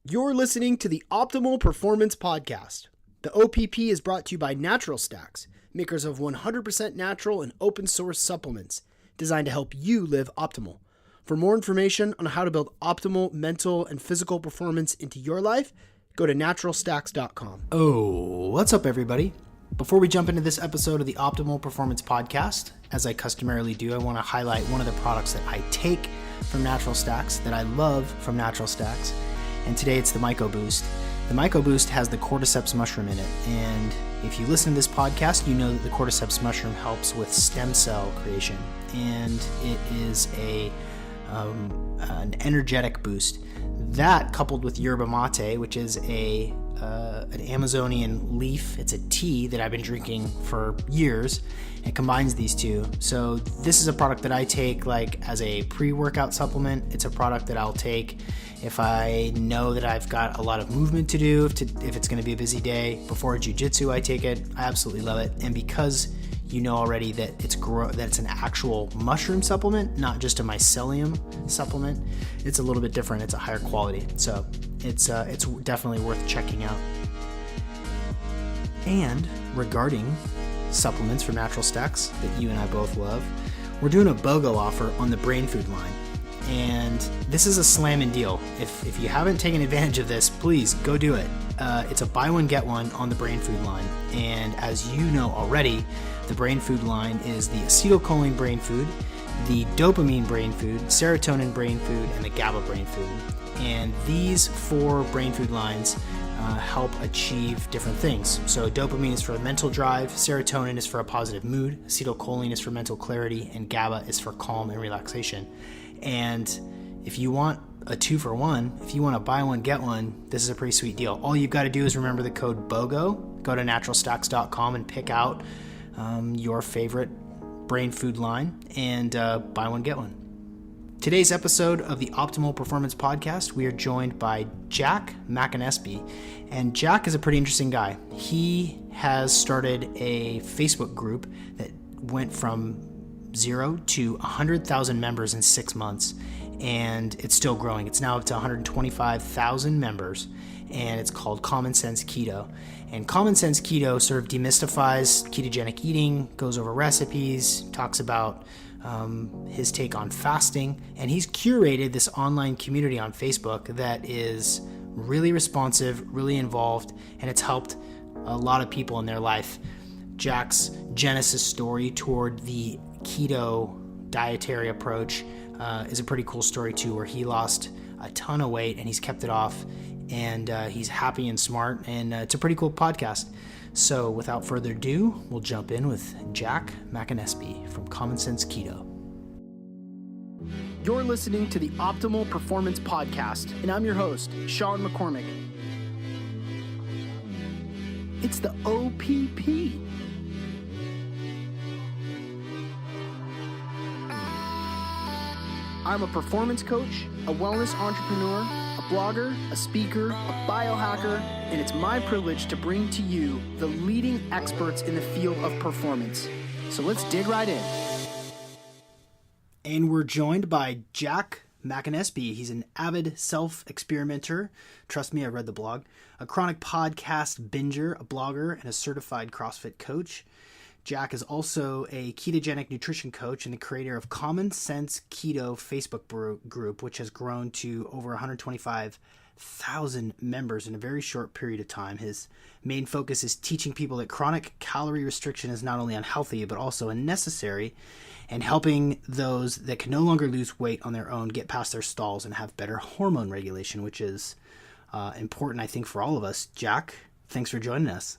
You're listening to the Optimal Performance Podcast. The OPP is brought to you by Natural Stacks, makers of 100% natural and open source supplements designed to help you live optimal. For more information on how to build optimal mental and physical performance into your life, go to naturalstacks.com. Oh, what's up, everybody? Before we jump into this episode of the Optimal Performance Podcast, as I customarily do, I want to highlight one of the products that I take from Natural Stacks, that I love from Natural Stacks. And today it's the Myco Boost. The Myco Boost has the cordyceps mushroom in it. And if you listen to this podcast, you know that the cordyceps mushroom helps with stem cell creation. And it is an energetic boost. That, coupled with yerba mate, which is an Amazonian leaf, it's a tea that I've been drinking for years, and combines these two. So this is a product that I take like as a pre-workout supplement. It's a product that I'll take if I know that I've got a lot of movement to do, if it's going to be a busy day. Before jiu-jitsu, I take it. I absolutely love it. And because you know already that it's an actual mushroom supplement, not just a mycelium supplement, it's a little bit different. It's a higher quality. So it's definitely worth checking out. And regarding supplements from Natural Stacks that you and I both love, we're doing a BOGO offer on the brain food line. And this is a slamming deal. If you haven't taken advantage of this, please go do it. It's a buy one, get one on the brain food line. And as you know already, the brain food line is the acetylcholine brain food, the dopamine brain food, serotonin brain food, and the GABA brain food. And these four brain food lines help achieve different things. So dopamine is for a mental drive, serotonin is for a positive mood, acetylcholine is for mental clarity, and GABA is for calm and relaxation. And if you want a 2-for-1, if you want to buy one, get one, this is a pretty sweet deal. All you've got to do is remember the code BOGO, go to naturalstacks.com and pick out your favorite brain food line and buy one, get one. Today's episode of the Optimal Performance Podcast, we are joined by Jack McAnespie. And Jack is a pretty interesting guy. He has started a Facebook group that went from 0 to 100,000 members in 6 months, and it's still growing. It's now up to 125,000 members, and it's called Common Sense Keto. And Common Sense Keto sort of demystifies ketogenic eating, goes over recipes, talks about his take on fasting, and he's curated this online community on Facebook that is really responsive, really involved, and it's helped a lot of people in their life. Jack's genesis story toward the keto dietary approach is a pretty cool story too, where he lost a ton of weight and he's kept it off, and he's happy and smart, and it's a pretty cool podcast. So without further ado, we'll jump in with Jack McAnespie from Common Sense Keto. You're listening to the Optimal Performance Podcast, and I'm your host, Sean McCormick. It's the OPP. I'm a performance coach, a wellness entrepreneur, a blogger, a speaker, a biohacker, and it's my privilege to bring to you the leading experts in the field of performance. So let's dig right in. And we're joined by Jack McAnespie. He's an avid self-experimenter. Trust me, I read the blog. A chronic podcast binger, a blogger, and a certified CrossFit coach. Jack is also a ketogenic nutrition coach and the creator of Common Sense Keto Facebook group, which has grown to over 125,000 members in a very short period of time. His main focus is teaching people that chronic calorie restriction is not only unhealthy, but also unnecessary, and helping those that can no longer lose weight on their own get past their stalls and have better hormone regulation, which is important, I think, for all of us. Jack, thanks for joining us.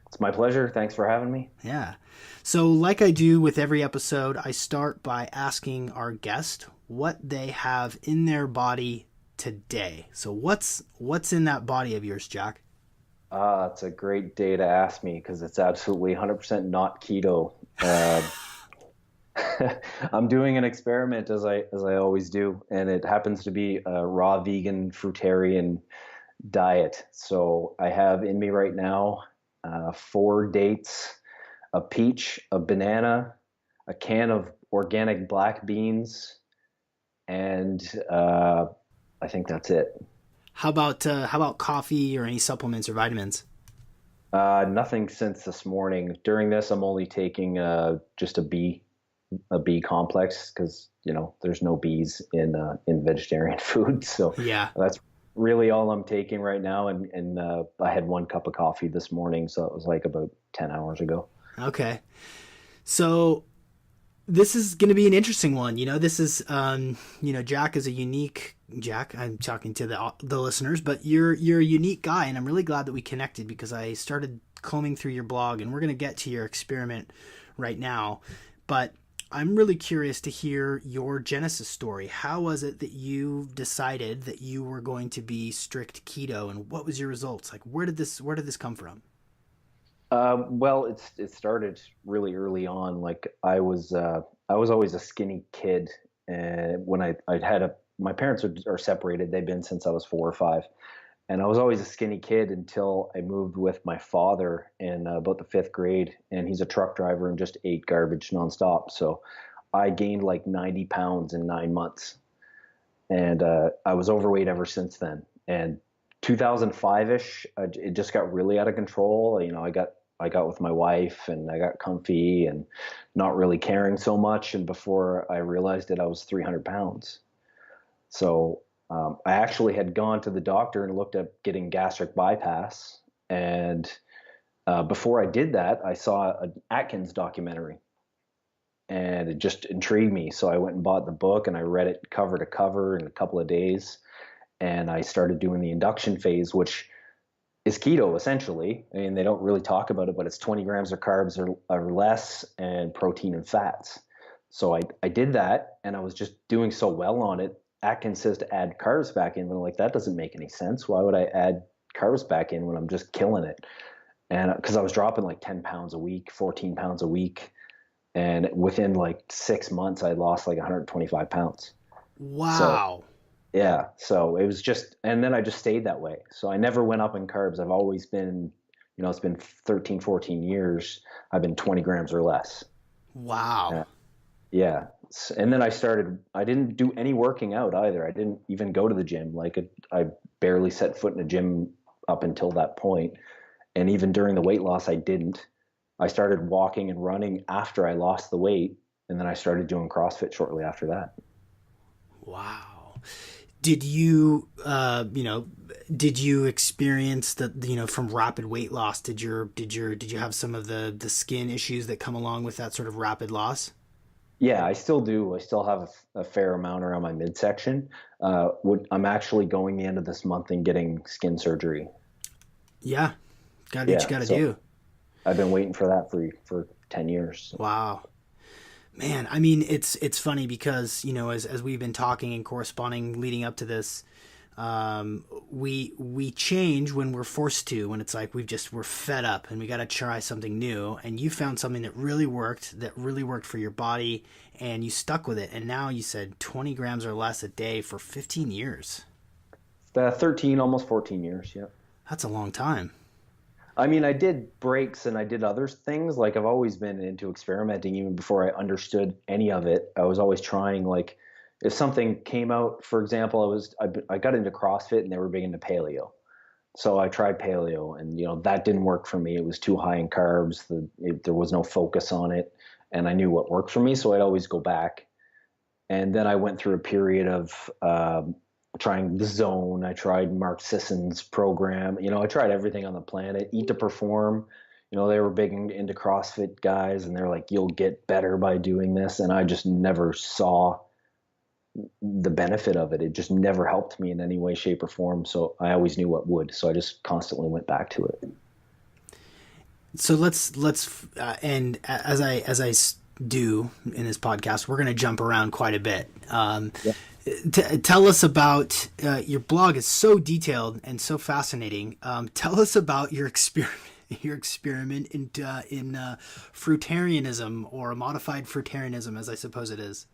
It's my pleasure. Thanks for having me. Yeah. So like I do with every episode, I start by asking our guest what they have in their body today. So what's in that body of yours, Jack? It's a great day to ask me because it's absolutely 100% not keto. I'm doing an experiment as I always do, and it happens to be a raw vegan fruitarian diet. So I have in me right now 4 dates, a peach, a banana, a can of organic black beans, and I think that's it. How about coffee or any supplements or vitamins? Nothing since this morning. During this, I'm only taking just a B complex because there's no B's in vegetarian food. So Yeah. that's really all I'm taking right now. And I had 1 cup of coffee this morning, so it was like about 10 hours ago. Okay. So this is going to be an interesting one. This is, Jack is a unique Jack. I'm talking to the listeners, but you're a unique guy, and I'm really glad that we connected because I started combing through your blog, and we're going to get to your experiment right now. But I'm really curious to hear your genesis story. How was it that you decided that you were going to be strict keto, and what was your results? Like, where did this come from? Well, it started really early on. Like I was always a skinny kid, and when I had my parents are separated. They've been since I was 4 or 5, and I was always a skinny kid until I moved with my father in about the 5th grade, and he's a truck driver and just ate garbage nonstop. So I gained like 90 pounds in 9 months, and I was overweight ever since then. And 2005ish, it just got really out of control. I got with my wife, and I got comfy and not really caring so much. And before I realized it, I was 300 pounds. So I actually had gone to the doctor and looked at getting gastric bypass. And before I did that, I saw an Atkins documentary, and it just intrigued me. So I went and bought the book, and I read it cover to cover in a couple of days. And I started doing the induction phase, which is keto essentially. I mean, they don't really talk about it, but it's 20 grams of carbs or less, and protein and fats. So I did that, and I was just doing so well on it. Atkins says to add carbs back in, but I'm like, that doesn't make any sense. Why would I add carbs back in when I'm just killing it? And because I was dropping like 10 pounds a week, 14 pounds a week. And within like 6 months, I lost like 125 pounds. So Wow. yeah, so it was just, and then I just stayed that way. So I never went up in carbs. I've always been, it's been 13, 14 years. I've been 20 grams or less. Wow. Uh, yeah. And then I didn't do any working out either. I didn't even go to the gym. I barely set foot in a gym up until that point. And even during the weight loss, I didn't. I started walking and running after I lost the weight. And then I started doing CrossFit shortly after that. Wow. Did you, did you experience from rapid weight loss? Did you have some of the skin issues that come along with that sort of rapid loss? Yeah, I still do. I still have a fair amount around my midsection. I'm actually going the end of this month and getting skin surgery. Yeah. Gotta do what you Yeah, gotta so do. I've been waiting for that for 10 years. Wow. Man, I mean, it's funny because as we've been talking and corresponding leading up to this, we change when we're forced to. When it's like we're fed up and we got to try something new. And you found something that really worked for your body, and you stuck with it. And now you said 20 grams or less a day for 15 years. 13, almost 14 years. Yeah. That's a long time. I mean, I did breaks and I did other things. Like I've always been into experimenting even before I understood any of it. I was always trying, like if something came out, for example, I got into CrossFit and they were big into paleo. So I tried paleo, and that didn't work for me. It was too high in carbs. There was no focus on it, and I knew what worked for me, so I'd always go back. And then I went through a period of trying the zone. I tried Mark Sisson's program. I tried everything on the planet. Eat to Perform. They were big into CrossFit guys, and they're like, you'll get better by doing this. And I just never saw the benefit of it. It just never helped me in any way, shape, or form. So I always knew what would. So I just constantly went back to it. So let's and as I do in this podcast, we're going to jump around quite a bit. Yeah. Tell us about your blog is so detailed and so fascinating. Tell us about your experiment. Your experiment in fruitarianism, or modified fruitarianism, as I suppose it is.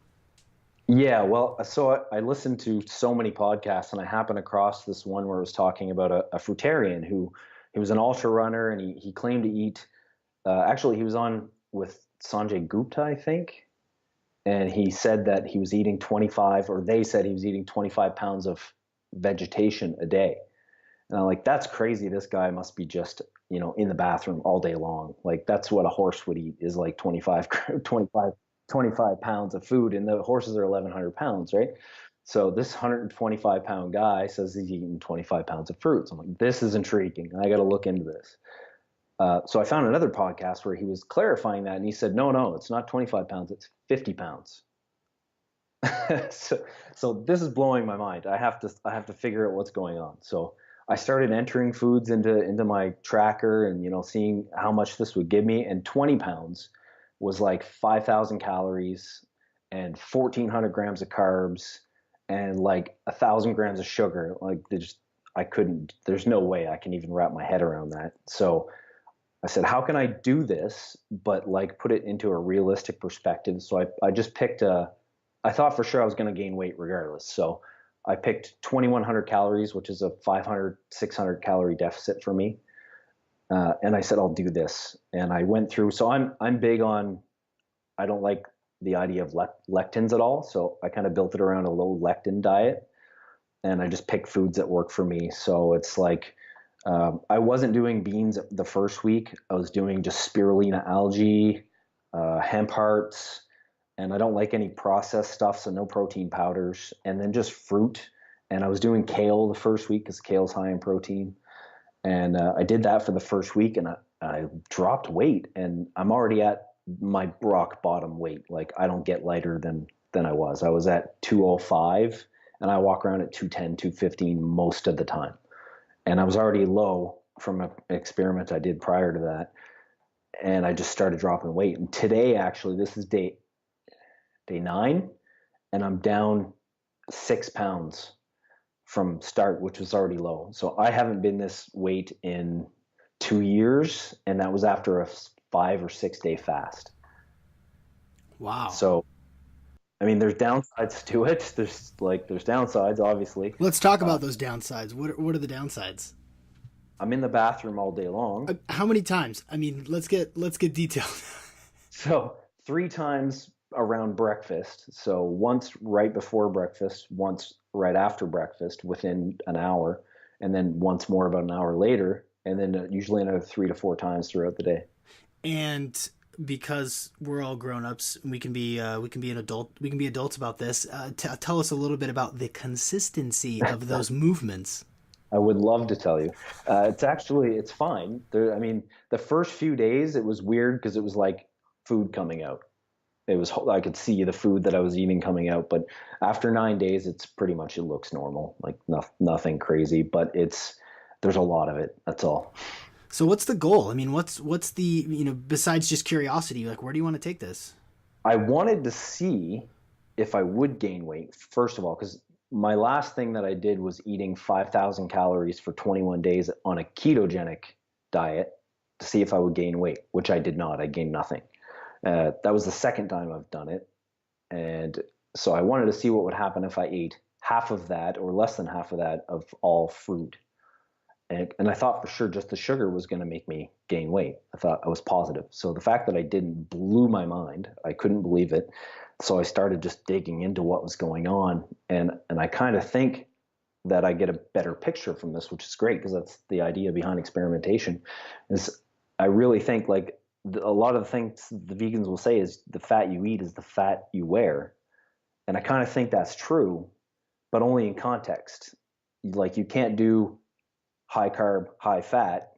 Yeah, well, so I listened to so many podcasts, and I happened across this one where it was talking about a fruitarian who he was an ultra runner, and he claimed to eat. Actually, he was on with Sanjay Gupta, I think, and he said that he was eating 25, or they said he was eating 25 pounds of vegetation a day. And I'm like, that's crazy. This guy must be just, in the bathroom all day long. Like that's what a horse would eat, is like 25 pounds of food. And the horses are 1,100 pounds, right? So this 125-pound guy says he's eating 25 pounds of fruit. So I'm like, this is intriguing. I got to look into this. So I found another podcast where he was clarifying that, and he said, no, it's not 25 pounds, it's 50 pounds. so this is blowing my mind. I have to figure out what's going on. So I started entering foods into my tracker and, seeing how much this would give me. And 20 pounds was like 5,000 calories and 1,400 grams of carbs and like 1,000 grams of sugar. Like there's no way I can even wrap my head around that. So I said, how can I do this, but like put it into a realistic perspective? So I just picked I thought for sure I was going to gain weight regardless. So I picked 2,100 calories, which is a 500, 600 calorie deficit for me. And I said, I'll do this. And I went through, so I'm big on, I don't like the idea of lectins at all. So I kind of built it around a low lectin diet, and I just picked foods that work for me. So it's like, I wasn't doing beans the first week. I was doing just spirulina algae, hemp hearts, and I don't like any processed stuff, so no protein powders, and then just fruit. And I was doing kale the first week because kale's high in protein. And I did that for the first week, and I dropped weight, and I'm already at my rock bottom weight. Like I don't get lighter than I was. I was at 205, and I walk around at 210, 215 most of the time. And I was already low from an experiment I did prior to that. And I just started dropping weight. And today, actually, this is day 9, and I'm down 6 pounds from start, which was already low. So I haven't been this weight in 2 years, and that was after a 5 or 6 day fast. Wow. So, I mean, there's downsides to it. There's downsides, obviously. Let's talk about those downsides. What are the downsides? I'm in the bathroom all day long. How many times? I mean, let's get detailed. So 3 times around breakfast. So once right before breakfast, once right after breakfast within an hour, and then once more about an hour later, and then usually another 3 to 4 times throughout the day. And because we're all grown-ups, we can be adults about this. Tell us a little bit about the consistency of those movements. I would love to tell you. It's fine. I mean, the first few days it was weird because it was like food coming out. I could see the food that I was eating coming out, but after 9 days, it looks normal, like nothing crazy, but there's a lot of it. That's all. So what's the goal? I mean, what's the, besides just curiosity, like where do you want to take this? I wanted to see if I would gain weight, first of all, because my last thing that I did was eating 5,000 calories for 21 days on a ketogenic diet to see if I would gain weight, which I did not. I gained nothing. That was the second time I've done it. And so I wanted to see what would happen if I ate half of that or less than half of that of all fruit. And I thought for sure just the sugar was going to make me gain weight. I was positive. So the fact that I didn't blew my mind. I couldn't believe it. So I started just digging into what was going on. And I kind of think that I get a better picture from this, which is great because that's the idea behind experimentation. Is I really think like a lot of the things the vegans will say is the fat you eat is the fat you wear. And I kind of think that's true, but only in context. Like you can't do high carb, high fat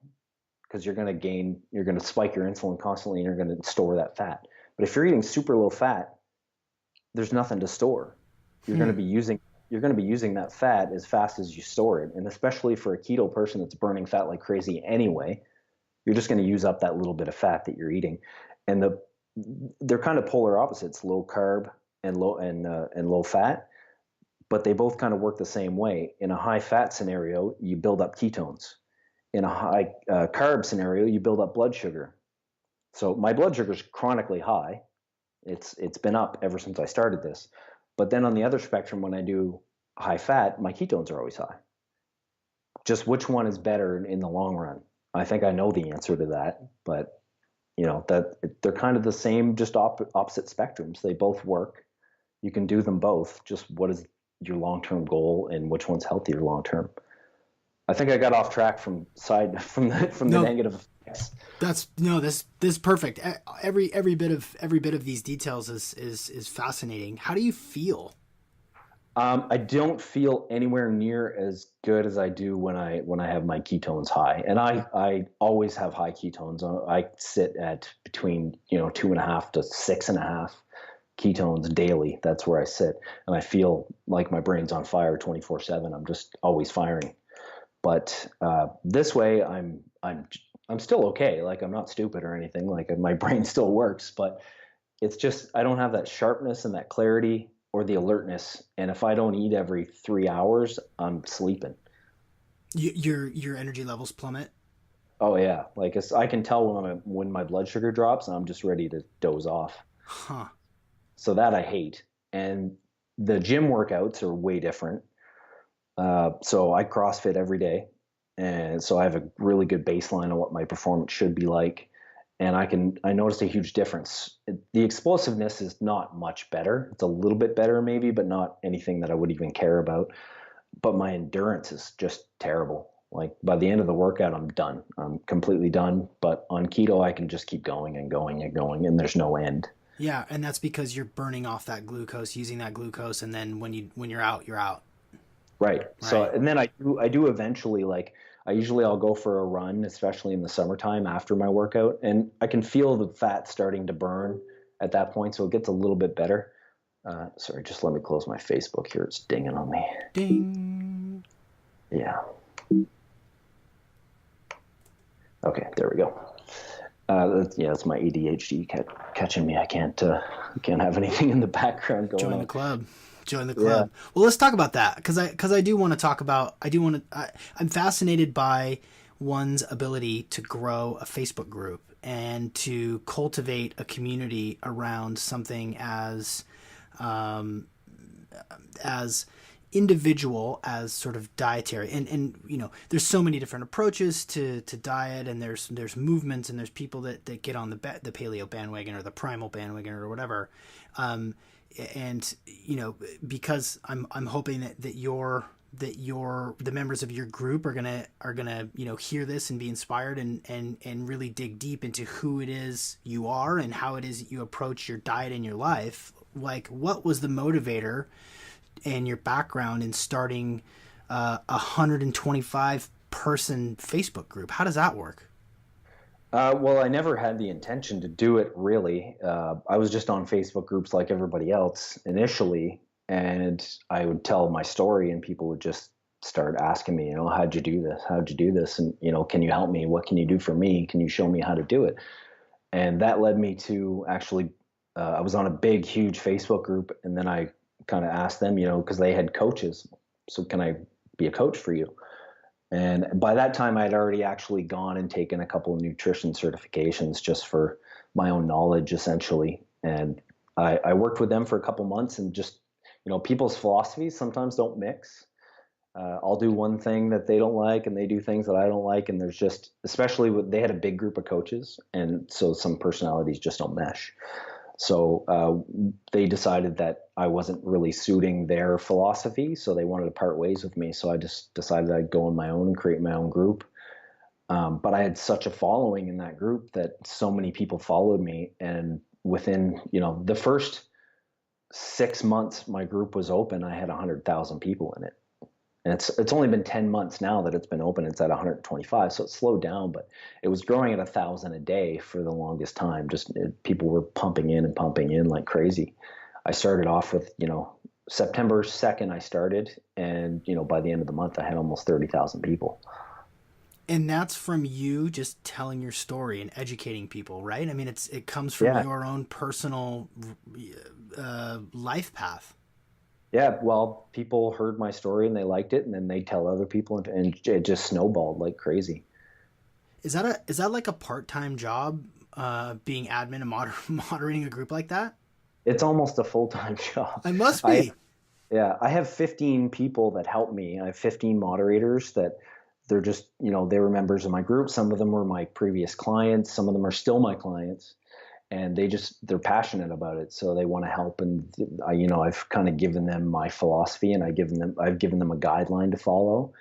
because you're going to spike your insulin constantly and you're going to store that fat. But if you're eating super low fat, there's nothing to store. You're going to be using that fat as fast as you store it. And especially for a keto person that's burning fat like crazy anyway, you're just going to use up that little bit of fat that you're eating. And they're kind of polar opposites, low carb and low fat, but they both kind of work the same way. In a high fat scenario, you build up ketones. In a high carb scenario, you build up blood sugar. So my blood sugar is chronically high. It's been up ever since I started this. But then on the other spectrum, when I do high fat, my ketones are always high. Just which one is better in the long run? I think I know the answer to that, but that they're kind of the same, just opposite spectrums. They both work. You can do them both. Just what is your long-term goal and which one's healthier long-term. I think I got off track from the No, negative effects. that's no, this is perfect. Every bit of these details is fascinating. How do you feel? I don't feel anywhere near as good as I do when I have my ketones high, and I always have high ketones. I sit at between 2.5 to 6.5 ketones daily. That's where I sit, and I feel like my brain's on fire 24/7. I'm just always firing. But this way, I'm still okay. Like I'm not stupid or anything. Like my brain still works, but it's just I don't have that sharpness and that clarity or the alertness. And if I don't eat every 3 hours, I'm sleeping. Your energy levels plummet. Oh yeah, like I can tell when my blood sugar drops, and I'm just ready to doze off. Huh. So that I hate. And the gym workouts are way different. So I CrossFit every day, and so I have a really good baseline on what my performance should be like. And I noticed a huge difference. The explosiveness is not much better. It's a little bit better maybe, but not anything that I would even care about. But my endurance is just terrible. Like by the end of the workout, I'm done. I'm completely done. But on keto, I can just keep going and going and going, and there's no end. Yeah, and that's because you're burning off that glucose, using that glucose, and then when you're out, you're out. Right. So, Right. and then I do eventually like I'll go for a run, especially in the summertime after my workout, and I can feel the fat starting to burn at that point, so it gets a little bit better. Sorry, just let me close my Facebook here. It's dinging on me. Ding. Yeah. Okay, there we go. That's my ADHD catching me. I can't have anything in the background going Join the on. club. Join the Yeah. club. Well, let's talk about that because I do want to talk about. I'm fascinated by one's ability to grow a Facebook group and to cultivate a community around something as individual as sort of dietary, and there's so many different approaches to diet, and there's movements, and there's people that get on the paleo bandwagon or the primal bandwagon or whatever, and because I'm hoping that the members of your group are gonna hear this and be inspired and really dig deep into who it is you are and how it is that you approach your diet and your life. Like, what was the motivator and your background in starting a 125 person Facebook group? How does that work? Well, I never had the intention to do it really. I was just on Facebook groups like everybody else initially, and I would tell my story, and people would just start asking me, how'd you do this? How'd you do this? And, can you help me? What can you do for me? Can you show me how to do it? And that led me to actually, I was on a big, huge Facebook group, and then I kind of asked them, because they had coaches. So can I be a coach for you? And by that time, I had already actually gone and taken a couple of nutrition certifications just for my own knowledge, essentially. And I worked with them for a couple months, and just, people's philosophies sometimes don't mix. I'll do one thing that they don't like, and they do things that I don't like. And there's just, especially they had a big group of coaches, and so some personalities just don't mesh. So they decided that I wasn't really suiting their philosophy, so they wanted to part ways with me. So I just decided I'd go on my own and create my own group. But I had such a following in that group that so many people followed me, and within the first 6 months my group was open, I had 100,000 people in it. And it's only been 10 months now that it's been open. It's at 125, so it's slowed down, but it was growing at 1,000 a day for the longest time. People were pumping in like crazy. I started off with, September 2nd I started, and by the end of the month I had almost 30,000 people. And that's from you just telling your story and educating people, right? I mean, it comes from Yeah. your own personal life path. Yeah, well, people heard my story and they liked it, and then they tell other people, and it just snowballed like crazy. Is that like a part-time job, being admin and moderating a group like that? It's almost a full-time job. I must I be. Yeah, I have 15 people that help me. I have 15 moderators that they're just, they were members of my group. Some of them were my previous clients. Some of them are still my clients. and they're passionate about it, so they want to help. And I've kind of given them my philosophy, and I've given them a guideline to follow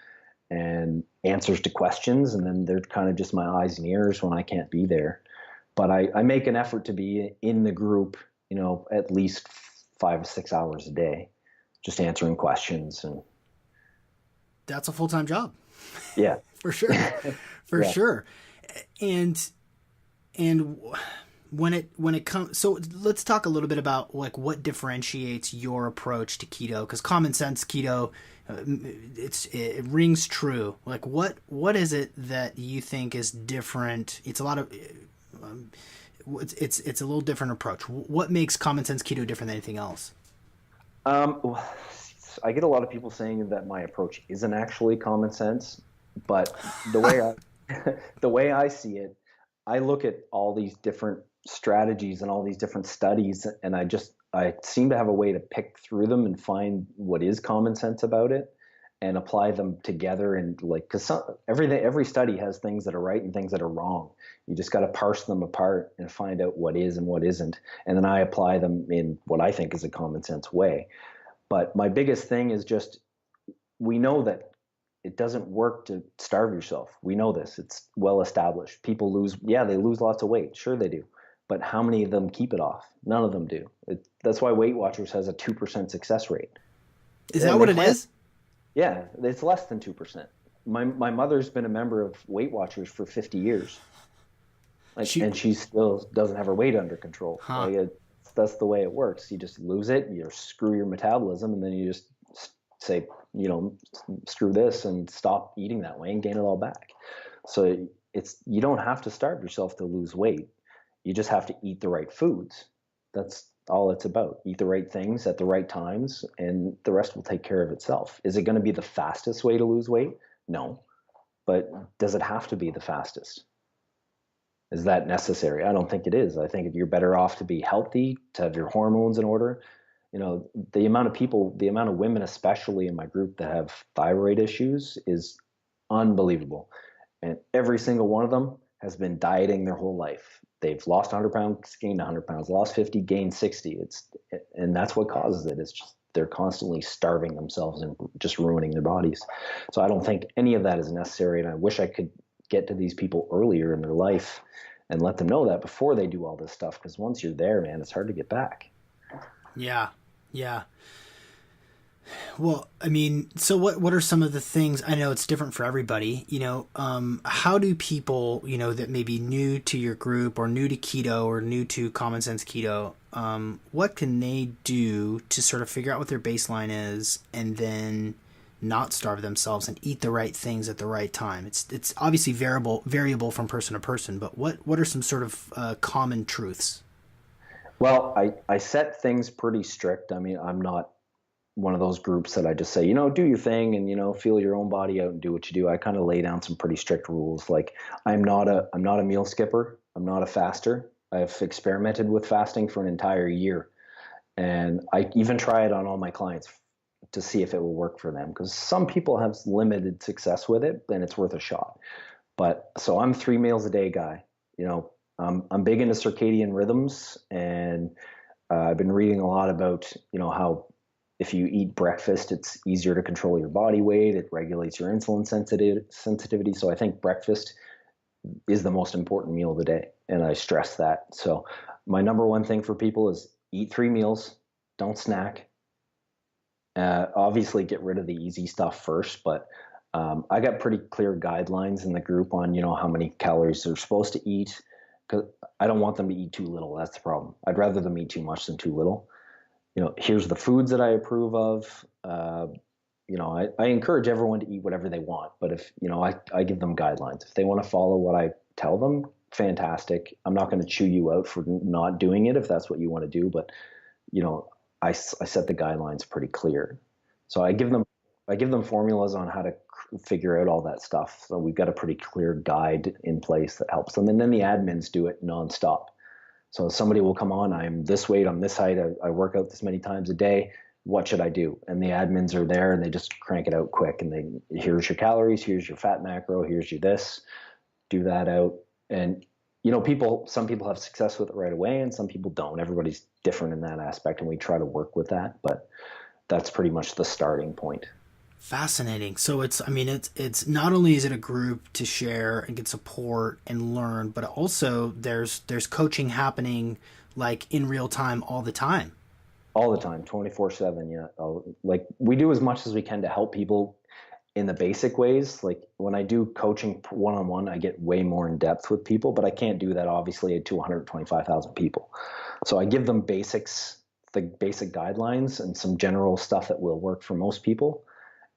and answers to questions, and then they're kind of just my eyes and ears when I can't be there. But I make an effort to be in the group, at least 5 or 6 hours a day, just answering questions. And That's a full-time job. yeah, For sure. For yeah. sure. And when it comes, so let's talk a little bit about like what differentiates your approach to keto, because common sense keto, it rings true. Like what is it that you think is different? It's a lot of it's a little different approach. What makes common sense keto different than anything else? Well, I get a lot of people saying that my approach isn't actually common sense, but the way I see it, I look at all these different strategies and all these different studies, and I seem to have a way to pick through them and find what is common sense about it and apply them together. And like, because every study has things that are right and things that are wrong. You just got to parse them apart and find out what is and what isn't, and then I apply them in what I think is a common sense way. But my biggest thing is just, we know that it doesn't work to starve yourself. We know this. It's well established. People they lose lots of weight. Sure they do. But how many of them keep it off? None of them do. That's why Weight Watchers has a 2% success rate. Is that what it is? Yeah, it's less than 2%. My mother's been a member of Weight Watchers for 50 years. And she still doesn't have her weight under control. Huh. That's the way it works. You just lose it, you screw your metabolism, and then you just say, screw this and stop eating that way and gain it all back. So you don't have to starve yourself to lose weight. You just have to eat the right foods. That's all it's about. Eat the right things at the right times, and the rest will take care of itself. Is it going to be the fastest way to lose weight? No. But does it have to be the fastest? Is that necessary? I don't think it is. I think you're better off to be healthy, to have your hormones in order. The amount of women, especially in my group, that have thyroid issues is unbelievable. And every single one of them has been dieting their whole life. They've lost 100 pounds, gained 100 pounds, lost 50, gained 60. And that's what causes it. It's just they're constantly starving themselves and just ruining their bodies. So I don't think any of that is necessary. And I wish I could get to these people earlier in their life and let them know that before they do all this stuff. Because once you're there, man, it's hard to get back. Yeah. Yeah. Well, I mean, so what are some of the things, I know it's different for everybody, how do people, that may be new to your group or new to keto or new to common sense keto, what can they do to sort of figure out what their baseline is and then not starve themselves and eat the right things at the right time? It's obviously variable from person to person, but what are some sort of common truths? Well, I set things pretty strict. I mean, I'm not one of those groups that I just say, do your thing and, feel your own body out and do what you do. I kind of lay down some pretty strict rules. Like I'm not a meal skipper. I'm not a faster. I've experimented with fasting for an entire year. And I even try it on all my clients to see if it will work for them. Because some people have limited success with it, and it's worth a shot. But so I'm 3 meals a day guy. I'm big into circadian rhythms, and I've been reading a lot about, how if you eat breakfast, it's easier to control your body weight. It regulates your insulin sensitivity. So I think breakfast is the most important meal of the day, and I stress that. So my number one thing for people is eat 3 meals, don't snack. Obviously, get rid of the easy stuff first, but I got pretty clear guidelines in the group on, how many calories they're supposed to eat, because I don't want them to eat too little. That's the problem. I'd rather them eat too much than too little. Here's the foods that I approve of. I encourage everyone to eat whatever they want, but if, I give them guidelines. If they want to follow what I tell them, fantastic. I'm not going to chew you out for not doing it if that's what you want to do, but, I set the guidelines pretty clear. So I give them formulas on how to figure out all that stuff. So we've got a pretty clear guide in place that helps them. And then the admins do it nonstop. So somebody will come on, I'm this weight, I'm this height, I work out this many times a day. What should I do? And the admins are there and they just crank it out quick. And here's your calories, here's your fat macro, here's your this, do that out. And, some people have success with it right away and some people don't. Everybody's different in that aspect, and we try to work with that, but that's pretty much the starting point. Fascinating. So it's not only is it a group to share and get support and learn, but also there's coaching happening like in real time all the time. All the time, 24/7. Yeah. Like we do as much as we can to help people in the basic ways. Like when I do coaching one-on-one, I get way more in depth with people, but I can't do that obviously to 125,000 people. So I give them the basic guidelines and some general stuff that will work for most people.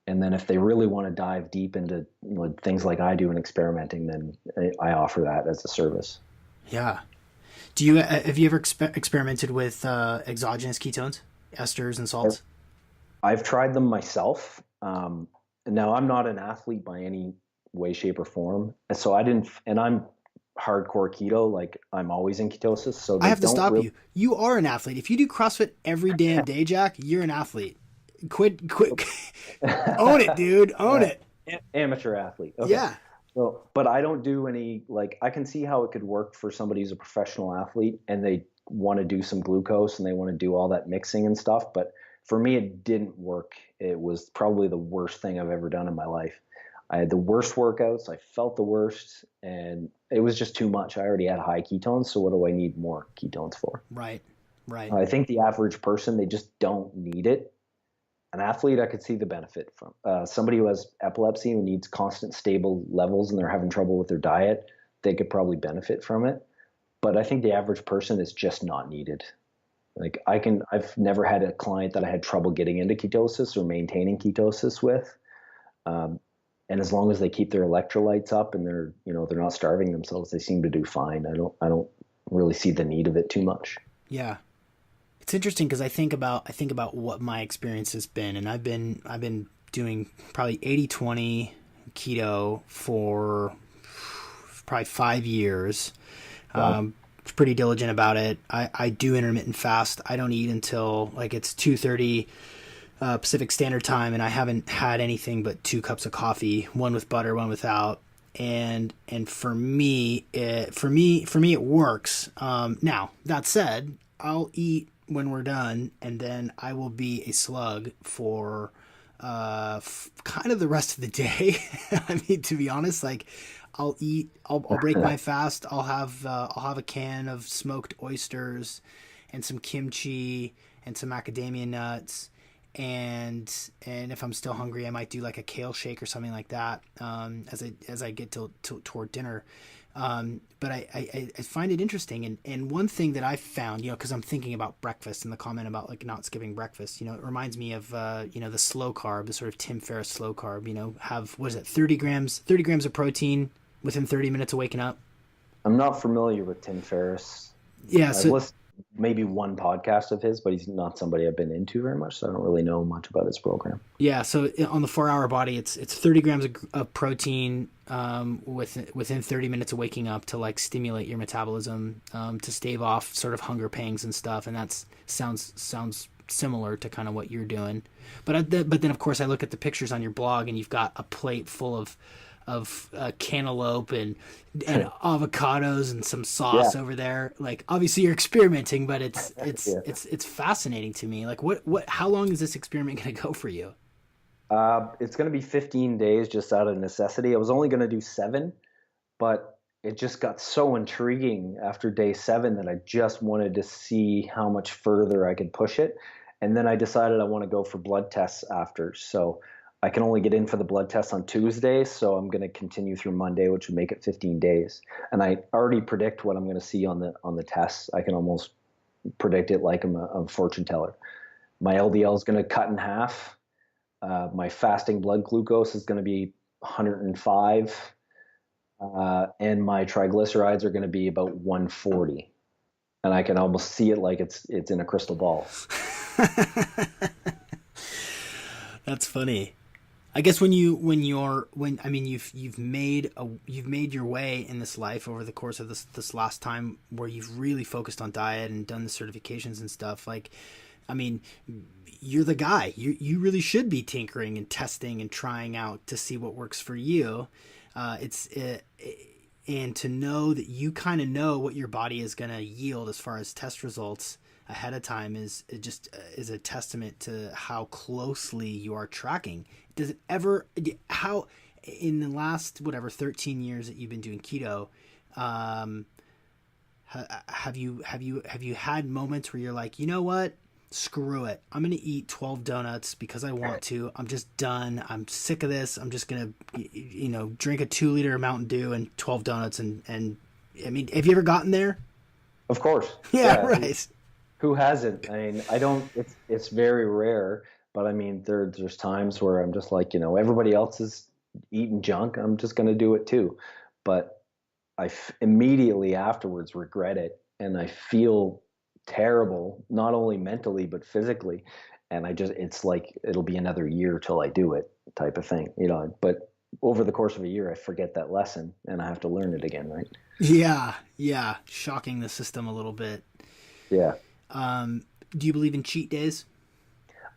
And then if they really want to dive deep into things like I do in experimenting, then I offer that as a service. Yeah. Have you ever experimented with exogenous ketones, esters and salts? I've tried them myself. Now I'm not an athlete by any way, shape, or form, so I didn't. And I'm hardcore keto, like I'm always in ketosis. So I have to stop you. You are an athlete. If you do CrossFit every damn day, Jack, you're an athlete. Quit. Own it, dude. Own it. Amateur athlete. Okay. Yeah. So, but I don't do any, I can see how it could work for somebody who's a professional athlete and they want to do some glucose and they want to do all that mixing and stuff. But for me, it didn't work. It was probably the worst thing I've ever done in my life. I had the worst workouts. I felt the worst, and it was just too much. I already had high ketones. So what do I need more ketones for? Right. I think the average person, they just don't need it. An athlete, I could see the benefit from. Somebody who has epilepsy who needs constant stable levels and they're having trouble with their diet, they could probably benefit from it. But I think the average person is just not needed. I've never had a client that I had trouble getting into ketosis or maintaining ketosis with. And as long as they keep their electrolytes up and they're not starving themselves, they seem to do fine. I don't really see the need of it too much. Yeah. It's interesting because I think about what my experience has been, and I've been doing probably 80-20 keto for probably 5 years. Wow. Pretty diligent about it. I do intermittent fast. I don't eat until it's 2:30 Pacific Standard Time, and I haven't had anything but 2 cups of coffee, one with butter, one without. And for me it works. Now that said, I'll eat when we're done, and then I will be a slug for kind of the rest of the day. I mean, to be honest, I'll break my fast. I'll have a can of smoked oysters and some kimchi and some macadamia nuts. And if I'm still hungry, I might do like a kale shake or something like that as I get toward dinner. But I find it interesting. And one thing that I've found, because I'm thinking about breakfast and the comment about not skipping breakfast, it reminds me of, the slow carb, the sort of Tim Ferriss slow carb, have, 30 grams of protein within 30 minutes of waking up. I'm not familiar with Tim Ferriss. Yeah. I've listened to maybe one podcast of his, but he's not somebody I've been into very much. So I don't really know much about his program. Yeah. So on the 4 Hour Body, it's 30 grams of protein, within 30 minutes of waking up to stimulate your metabolism, to stave off sort of hunger pangs and stuff. And that sounds similar to kind of what you're doing. But then of course I look at the pictures on your blog and you've got a plate full of cantaloupe and avocados and some sauce over there. Obviously you're experimenting, but it's fascinating to me. How long is this experiment going to go for you? It's going to be 15 days just out of necessity. I was only going to do 7, but it just got so intriguing after day 7 that I just wanted to see how much further I could push it. And then I decided I want to go for blood tests after. So I can only get in for the blood test on Tuesday, so I'm going to continue through Monday, which would make it 15 days. And I already predict what I'm going to see on the tests. I can almost predict it like I'm a fortune teller. My LDL is going to cut in half. My fasting blood glucose is going to be 105, and my triglycerides are going to be about 140. And I can almost see it like it's in a crystal ball. That's funny. I guess you've made your way in this life over the course of this last time where you've really focused on diet and done the certifications and stuff. You're the guy. You really should be tinkering and testing and trying out to see what works for you. And to know that you kind of know what your body is going to yield as far as test results ahead of time is is a testament to how closely you are tracking. Does it ever, how in the last whatever 13 years that you've been doing keto, um, have you had moments where you're like, you know what, screw it, I'm gonna eat 12 donuts because I want to, I'm just done, I'm sick of this, I'm just gonna drink a 2 liter Mountain Dew and 12 donuts, and I mean, have you ever gotten there? Of course. Yeah, Yeah. right. Who hasn't? I mean, I don't. It's very rare, but I mean, there's times where I'm just like, everybody else is eating junk. I'm just gonna do it too. But immediately afterwards regret it, and I feel terrible, not only mentally but physically. And it's like it'll be another year till I do it, type of thing. But over the course of a year, I forget that lesson, and I have to learn it again, right? Yeah, yeah, shocking the system a little bit. Yeah. Do you believe in cheat days?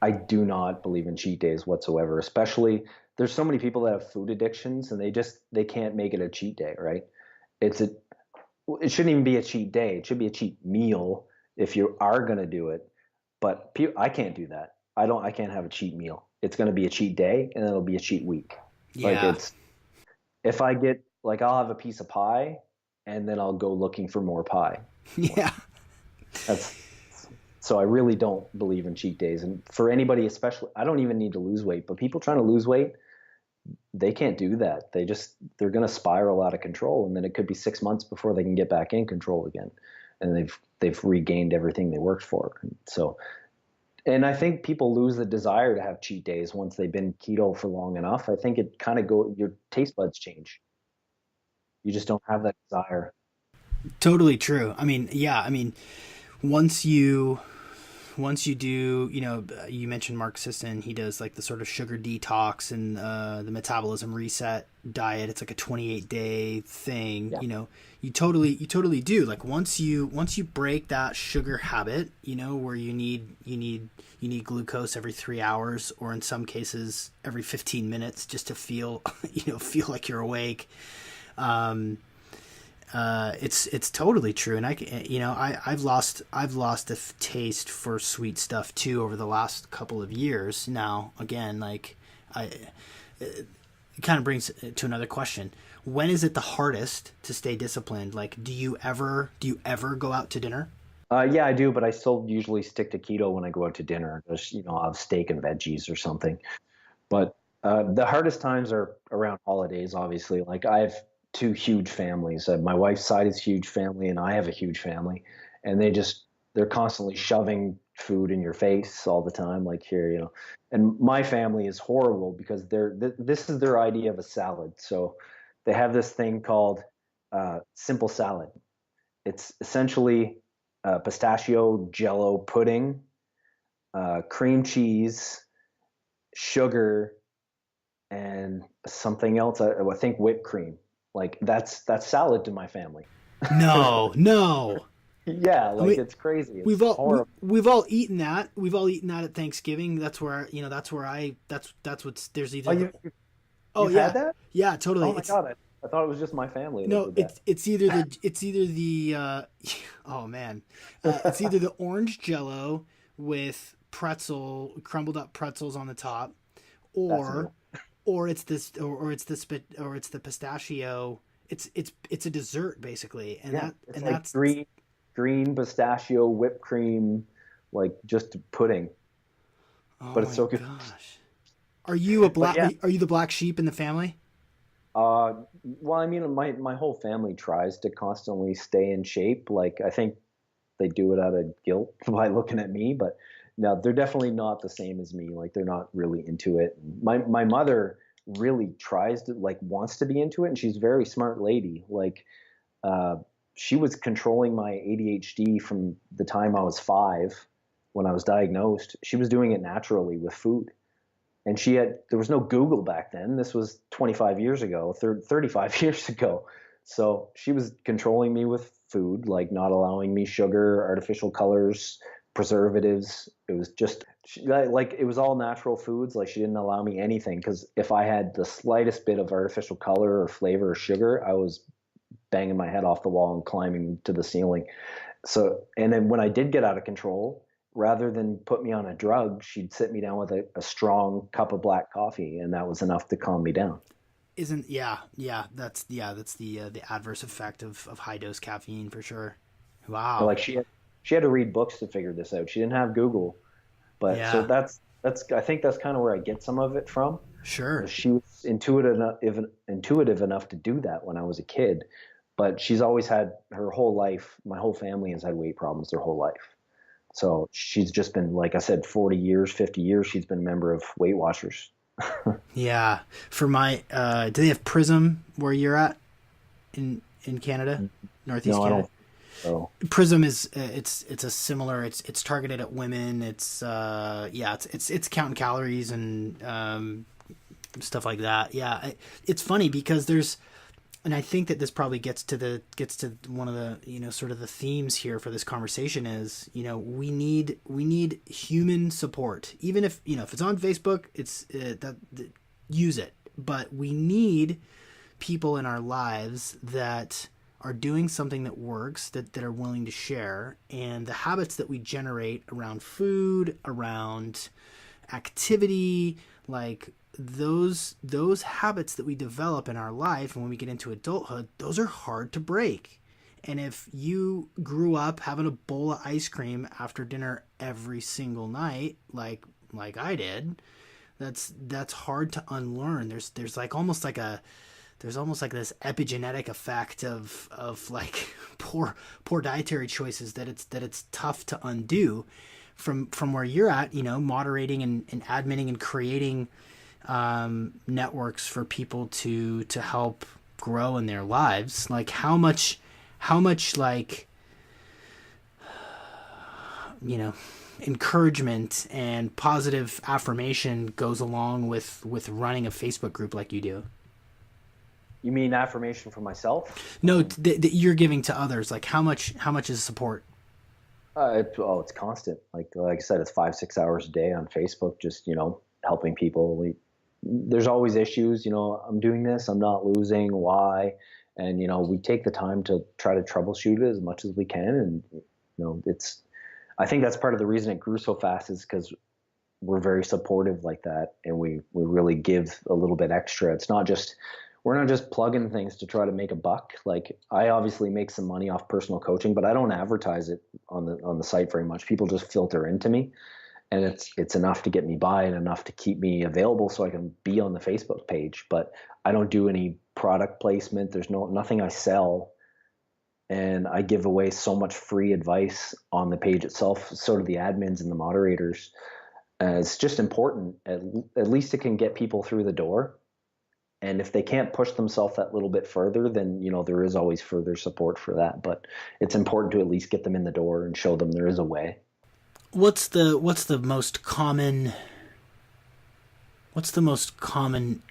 I do not believe in cheat days whatsoever. Especially, there's so many people that have food addictions and they can't make it a cheat day, right? It's a it shouldn't even be a cheat day. It should be a cheat meal if you are going to do it. But I can't do that. I can't have a cheat meal. It's going to be a cheat day and it'll be a cheat week. Like Yeah. if I get like I'll have a piece of pie and then I'll go looking for more pie. Yeah. That's So I really don't believe in cheat days. And for anybody, especially, I don't even need to lose weight, but people trying to lose weight, they can't do that. They're going to spiral out of control. And then it could be 6 months before they can get back in control again. And they've regained everything they worked for. And I think people lose the desire to have cheat days once they've been keto for long enough. I think it kind of your taste buds change. You just don't have that desire. Totally true. I mean, yeah, I mean, once you do, you mentioned Mark Sisson, he does like the sort of sugar detox and the metabolism reset diet. It's like a 28-day thing. Yeah. You totally do. Like once you break that sugar habit, where you need glucose every 3 hours, or in some cases every 15 minutes, just to feel feel like you're awake. It's totally true, and I've lost a taste for sweet stuff too over the last couple of years. Now, again, like it kind of brings to another question: when is it the hardest to stay disciplined? Like, do you ever go out to dinner? Yeah, I do, but I still usually stick to keto when I go out to dinner. Just, I'll have steak and veggies or something. But the hardest times are around holidays, obviously. Like I have two huge families. My wife's side is a huge family, and I have a huge family, and they're constantly shoving food in your face all the time. Like here. And my family is horrible because this is their idea of a salad. So they have this thing called simple salad. It's essentially pistachio Jello pudding, cream cheese, sugar, and something else. I think whipped cream. Like that's salad to my family. No, no. Yeah, I like mean, it's crazy. It's we've all horrible. we've all eaten that. We've all eaten that at Thanksgiving. That's what's there's Oh, either the, oh you've had yeah, that? yeah, totally. Oh my God, I thought it was just my family that No, did that. it's either the oh man, it's either the orange Jello with crumbled up pretzels on the top, That's new. or it's the pistachio. It's a dessert basically, and Yeah, it's like that's green pistachio whipped cream, like just pudding, oh but it's my so good. gosh. Are you a But black? yeah, Are you the black sheep in the family? well, I mean, my whole family tries to constantly stay in shape. Like I think they do it out of guilt by looking at me, but no, they're definitely not the same as me. Like they're not really into it. My mother really tries to like wants to be into it, and she's a very smart lady. Like uh, she was controlling my ADHD from the time I was 5 when I was diagnosed. She was doing it naturally with food. And there was no Google back then. This was 25 years ago, 35 years ago. So she was controlling me with food, like not allowing me sugar, artificial colors, preservatives. It was just like it was all natural foods. Like she didn't allow me anything because if I had the slightest bit of artificial color or flavor or sugar, I was banging my head off the wall and climbing to the ceiling. So, and then when I did get out of control, rather than put me on a drug, she'd sit me down with a strong cup of black coffee, and that was enough to calm me down. Isn't that's the adverse effect of high dose caffeine for sure. And Wow. like she had to read books to figure this out. She didn't have Google, but so Yeah. that's I think that's kind of where I get some of it from. Sure. She was intuitive enough to do that when I was a kid, but she's always had her whole life. My whole family has had weight problems their whole life. So she's just been, like I said, 40 years, 50 years. She's been a member of Weight Watchers. Yeah. For my do they have Prism where you're at in Canada? Northeast No, I Canada? don't. So Prism is it's a similar it's targeted at women. It's it's counting calories and stuff like that. Yeah, it's funny because there's, and I think that this probably gets to one of the, sort of the themes here for this conversation is, we need human support, even if, if it's on Facebook, it's use it, but we need people in our lives that are doing something that works, that are willing to share, and the habits that we generate around food, around activity, like those habits that we develop in our life, and when we get into adulthood, those are hard to break. And if you grew up having a bowl of ice cream after dinner every single night, like I did, that's hard to unlearn. There's like almost like a there's almost like this epigenetic effect of like poor dietary choices that it's tough to undo from where you're at, moderating and adminning and creating networks for people to help grow in their lives. Like how much like, encouragement and positive affirmation goes along with running a Facebook group like you do. you mean affirmation for myself? No, that you're giving to others. Like how much is support? It's constant. Like I said, it's 5-6 hours a day on Facebook, just helping people. There's always issues. I'm doing this, I'm not losing. Why? And we take the time to try to troubleshoot it as much as we can. And it's. I think that's part of the reason it grew so fast is because we're very supportive like that, and we really give a little bit extra. We're not just plugging things to try to make a buck. Like, I obviously make some money off personal coaching, but I don't advertise it on the site very much. People just filter into me, and it's enough to get me by and enough to keep me available so I can be on the Facebook page. But I don't do any product placement. There's nothing I sell, and I give away so much free advice on the page itself. So do the admins and the moderators. It's just important. At least it can get people through the door. And if they can't push themselves that little bit further, then there is always further support for that. But it's important to at least get them in the door and show them there is a way. What's the most common? What's the most common?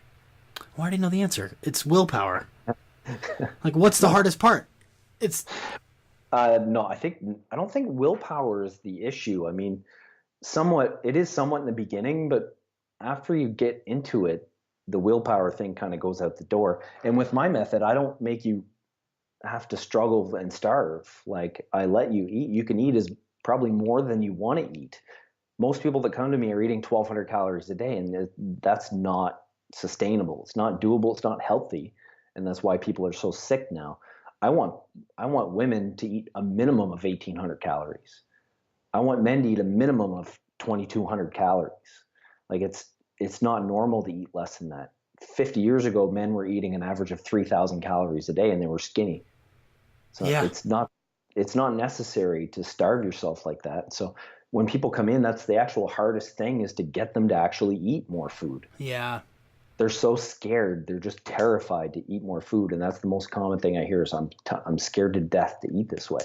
Well, I already know the answer. It's willpower. Like, what's the hardest part? It's No, I don't think willpower is the issue. I mean, it is somewhat in the beginning, but after you get into it, the willpower thing kind of goes out the door. And with my method, I don't make you have to struggle and starve. Like, I let you eat. You can eat as probably more than you want to eat. Most people that come to me are eating 1,200 calories a day, and that's not sustainable. It's not doable. It's not healthy, and that's why people are so sick now. I want women to eat a minimum of 1,800 calories. I want men to eat a minimum of 2,200 calories. Like, it's not normal to eat less than that. 50 years ago, men were eating an average of 3,000 calories a day, and they were skinny. So yeah, it's not necessary to starve yourself like that. So when people come in, that's the actual hardest thing, is to get them to actually eat more food. yeah. They're so scared. They're just terrified to eat more food. And that's the most common thing I hear is I'm scared to death to eat this way.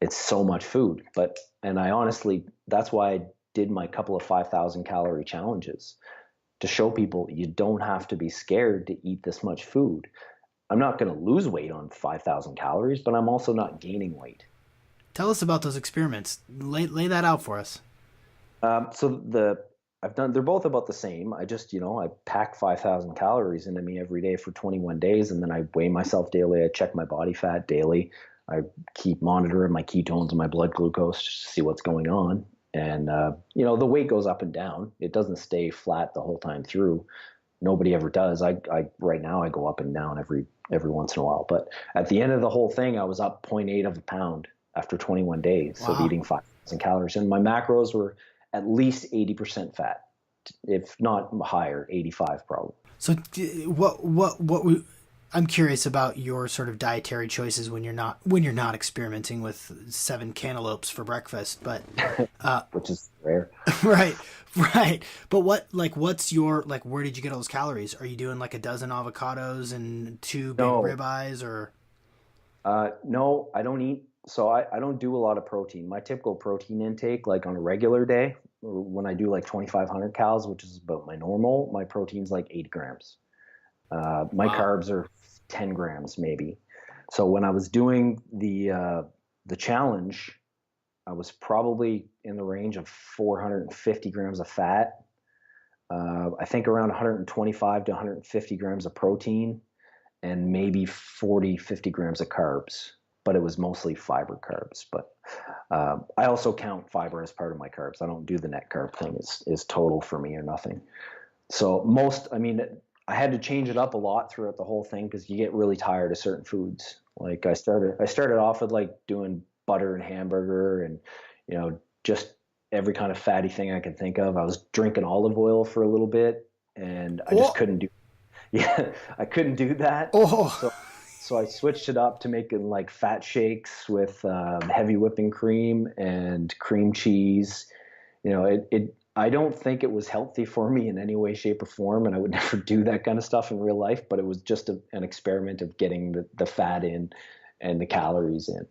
It's so much food. And I honestly, that's why I did my couple of 5,000 calorie challenges, to show people you don't have to be scared to eat this much food. I'm not going to lose weight on 5,000 calories, but I'm also not gaining weight. Tell us about those experiments. Lay that out for us. So they're both about the same. I just, I pack 5,000 calories into me every day for 21 days. And then I weigh myself daily. I check my body fat daily. I keep monitoring my ketones and my blood glucose just to see what's going on. And, the weight goes up and down. It doesn't stay flat the whole time through. Nobody ever does. Right now I go up and down every once in a while. But at the end of the whole thing, I was up 0.8 of a pound after 21 days of eating 5,000 calories. And my macros were at least 80% fat, if not higher, 85 probably. So I'm curious about your sort of dietary choices when you're not experimenting with 7 cantaloupes for breakfast, but which is rare. right. But what's your, where did you get all those calories? Are you doing like a dozen avocados and 2 big ribeyes, or? No, I don't eat. So I don't do a lot of protein. My typical protein intake, like on a regular day, when I do like 2,500 calories, which is about my normal, my protein's like 8 grams. My carbs are 10 grams maybe. So when I was doing the challenge, I was probably in the range of 450 grams of fat. I think around 125 to 150 grams of protein, and maybe 40, 50 grams of carbs. But it was mostly fiber carbs. But I also count fiber as part of my carbs. I don't do the net carb thing. It's total for me or nothing. So I had to change it up a lot throughout the whole thing because you get really tired of certain foods. Like I started off with like doing butter and hamburger and, just every kind of fatty thing I could think of. I was drinking olive oil for a little bit and I just couldn't do, I couldn't do that. So I switched it up to making like fat shakes with heavy whipping cream and cream cheese. I don't think it was healthy for me in any way, shape, or form, and I would never do that kind of stuff in real life. But it was just an experiment of getting the fat in and the calories in.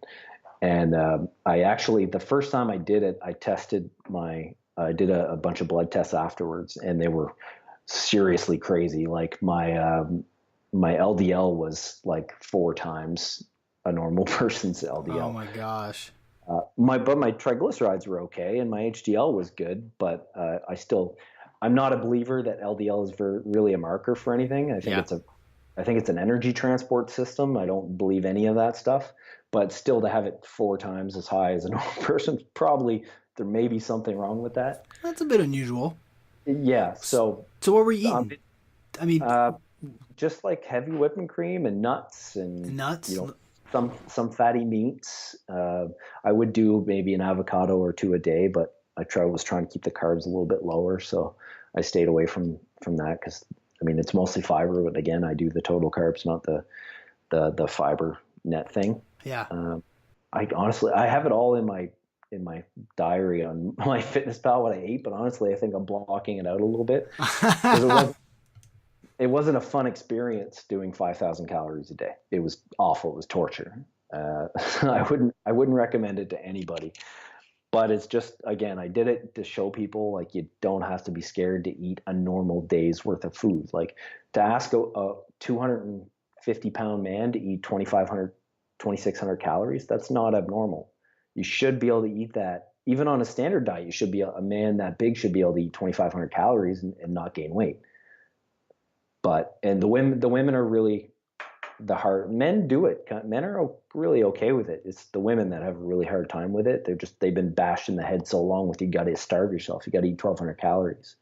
And I actually, the first time I did it, I did a bunch of blood tests afterwards, and they were seriously crazy. Like my LDL was like 4 times a normal person's LDL. Oh my gosh. My triglycerides were okay, and my HDL was good, but I'm not a believer that LDL is really a marker for anything. I think it's an energy transport system. I don't believe any of that stuff, but still to have it 4 times as high as a normal person, probably there may be something wrong with that. That's a bit unusual. Yeah. So what were you eating? Just like heavy whipping cream and nuts and some fatty meats. I would do maybe an avocado or 2 a day, but I was trying to keep the carbs a little bit lower, so I stayed away from that because it's mostly fiber. But again, I do the total carbs, not the fiber net thing. Yeah. I have it all in my diary on my MyFitnessPal what I ate, but honestly, I think I'm blocking it out a little bit because it wasn't a fun experience doing 5,000 calories a day. It was awful. It was torture. I wouldn't recommend it to anybody. But it's just, again, I did it to show people like you don't have to be scared to eat a normal day's worth of food. Like to ask a 250-pound man to eat 2,500, 2,600 calories, that's not abnormal. You should be able to eat that. Even on a standard diet, you should be a man that big should be able to eat 2,500 calories and not gain weight. And the women are really the hard. Men do it. Men are really okay with it. It's the women that have a really hard time with it. They've been bashed in the head so long with you got to starve yourself. You got to eat 1,200 calories.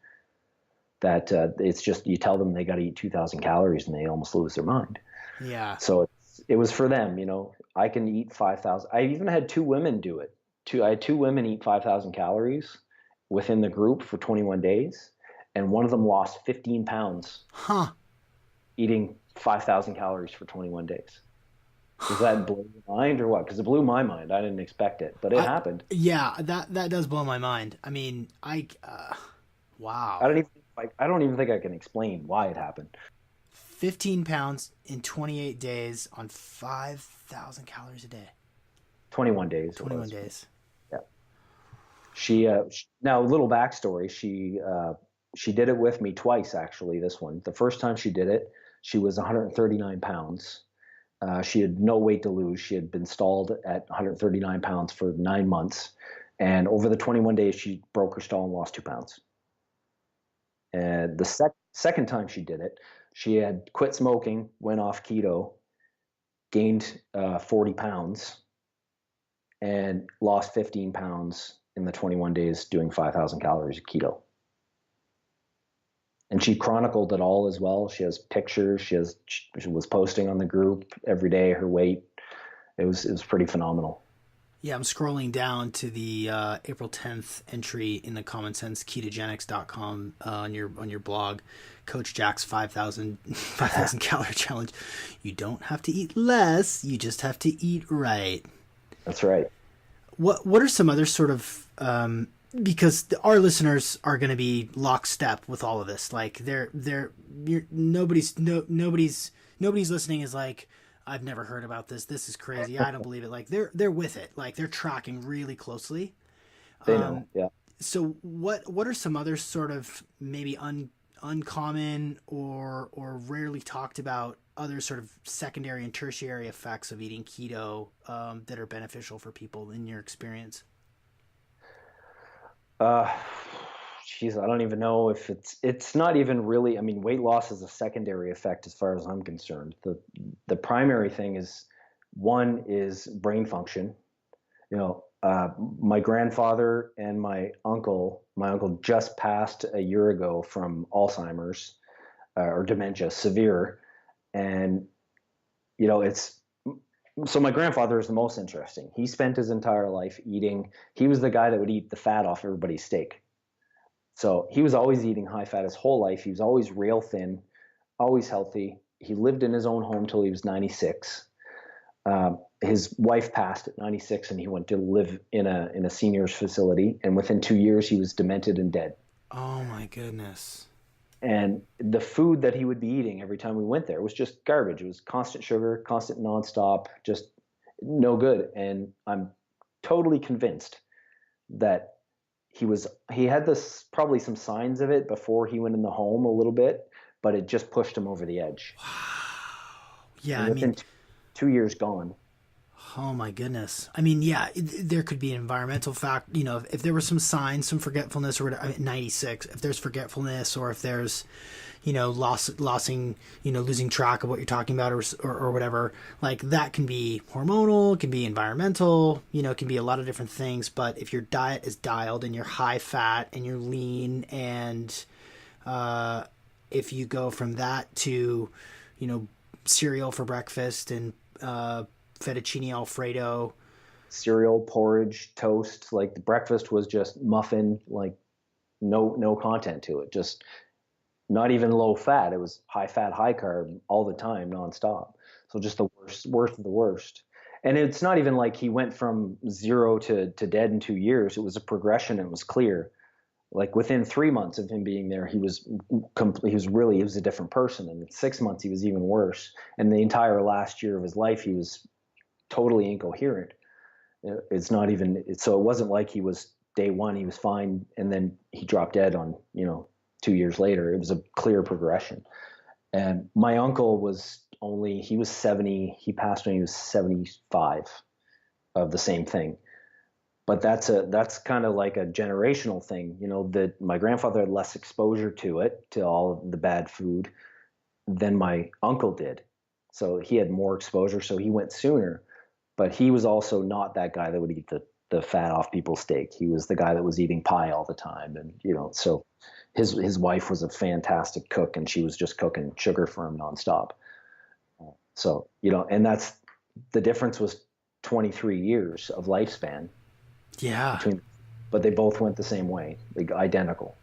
That it's just you tell them they got to eat 2,000 calories and they almost lose their mind. Yeah. So it was for them. I can eat 5,000. I even had 2 women do it. I had 2 women eat 5,000 calories within the group for 21 days. And one of them lost 15 pounds eating 5,000 calories for 21 days. Does that blow your mind or what? Because it blew my mind. I didn't expect it, but it happened. Yeah, that does blow my mind. Wow. I don't even think I can explain why it happened. 15 pounds in 28 days on 5,000 calories a day. 21 days. 21 days. Yeah. She now a little backstory. She did it with me twice, actually, this one. The first time she did it, she was 139 pounds. She had no weight to lose. She had been stalled at 139 pounds for 9 months. And over the 21 days, she broke her stall and lost 2 pounds. And the second time she did it, she had quit smoking, went off keto, gained 40 pounds, and lost 15 pounds in the 21 days doing 5,000 calories of keto. And she chronicled it all as well. She has pictures. She was posting on the group every day her weight. It was pretty phenomenal. Yeah, I'm scrolling down to the April 10th entry in the commonsenseketogenics.com on your blog, Coach Jack's 5,000 calorie challenge. You don't have to eat less, you just have to eat right. That's right. What are some other sort of because our listeners are going to be lockstep with all of this. Like nobody's listening is like, I've never heard about this. This is crazy. I don't believe it. Like they're with it. Like they're tracking really closely. They know. Yeah. So what are some other sort of maybe uncommon or rarely talked about other sort of secondary and tertiary effects of eating keto that are beneficial for people in your experience? Geez, I don't even know if it's not even really. I mean, weight loss is a secondary effect as far as I'm concerned. The primary thing is one is brain function. You know, my grandfather and my uncle just passed a year ago from Alzheimer's or dementia, severe, and you know, it's so my grandfather is the most interesting. He spent his entire life eating. He was the guy that would eat the fat off everybody's steak. So he was always eating high fat his whole life. He was always rail thin, always healthy. He lived in his own home till he was 96. His wife passed at 96, and he went to live in a seniors facility. And within 2 years, he was demented and dead. Oh my goodness. And the food that he would be eating every time we went there was just garbage. It was constant sugar, constant nonstop, just no good. And I'm totally convinced that he had this probably some signs of it before he went in the home a little bit, but it just pushed him over the edge. Wow. Yeah, And within 2 years gone. Oh my goodness. I mean, yeah, there could be an environmental fact. You know, if there were some signs, some forgetfulness, or whatever, I mean, 96. If there's forgetfulness, or if there's, you know, losing, you know, losing track of what you're talking about, or whatever, like that can be hormonal, it can be environmental. You know, it can be a lot of different things. But if your diet is dialed and you're high fat and you're lean, and if you go from that to, you know, cereal for breakfast and fettuccine alfredo, Cereal, porridge, toast, like the breakfast was just muffin, like no content to it. Just not even low fat. It was high fat, high carb all the time, nonstop. So just the worst of the worst. And it's not even like he went from zero to dead in 2 years. It was a progression. It was clear. Like within 3 months of him being there, he was a different person. And in 6 months, he was even worse. And the entire last year of his life, he was totally incoherent. It's not even, so it wasn't like he was day one, he was fine. And then he dropped dead on, 2 years later. It was a clear progression. And my uncle he was 70, he passed when he was 75 of the same thing. But that's kind of like a generational thing, that my grandfather had less exposure to it, to all of the bad food than my uncle did. So he had more exposure, so he went sooner. But he was also not that guy that would eat the fat off people's steak. He was the guy that was eating pie all the time. And, so his wife was a fantastic cook, and she was just cooking sugar for him nonstop. So, and that's the difference was 23 years of lifespan. Yeah. But they both went the same way, like identical.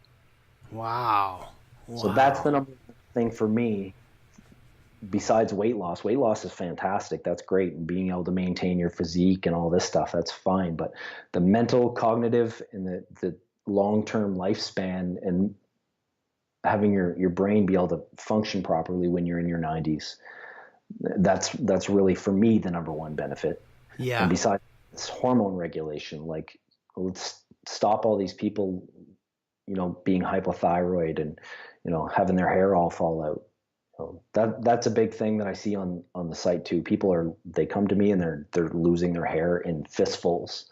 Wow. So that's the number one thing for me. Besides weight loss is fantastic. That's great. And being able to maintain your physique and all this stuff, that's fine. But the mental, cognitive, and the long-term lifespan, and having your brain be able to function properly when you're in your 90s, that's really, for me, the number one benefit. Yeah. And besides this hormone regulation, like, let's stop all these people, being hypothyroid and, having their hair all fall out. That's a big thing that I see on the site too. They come to me and they're losing their hair in fistfuls,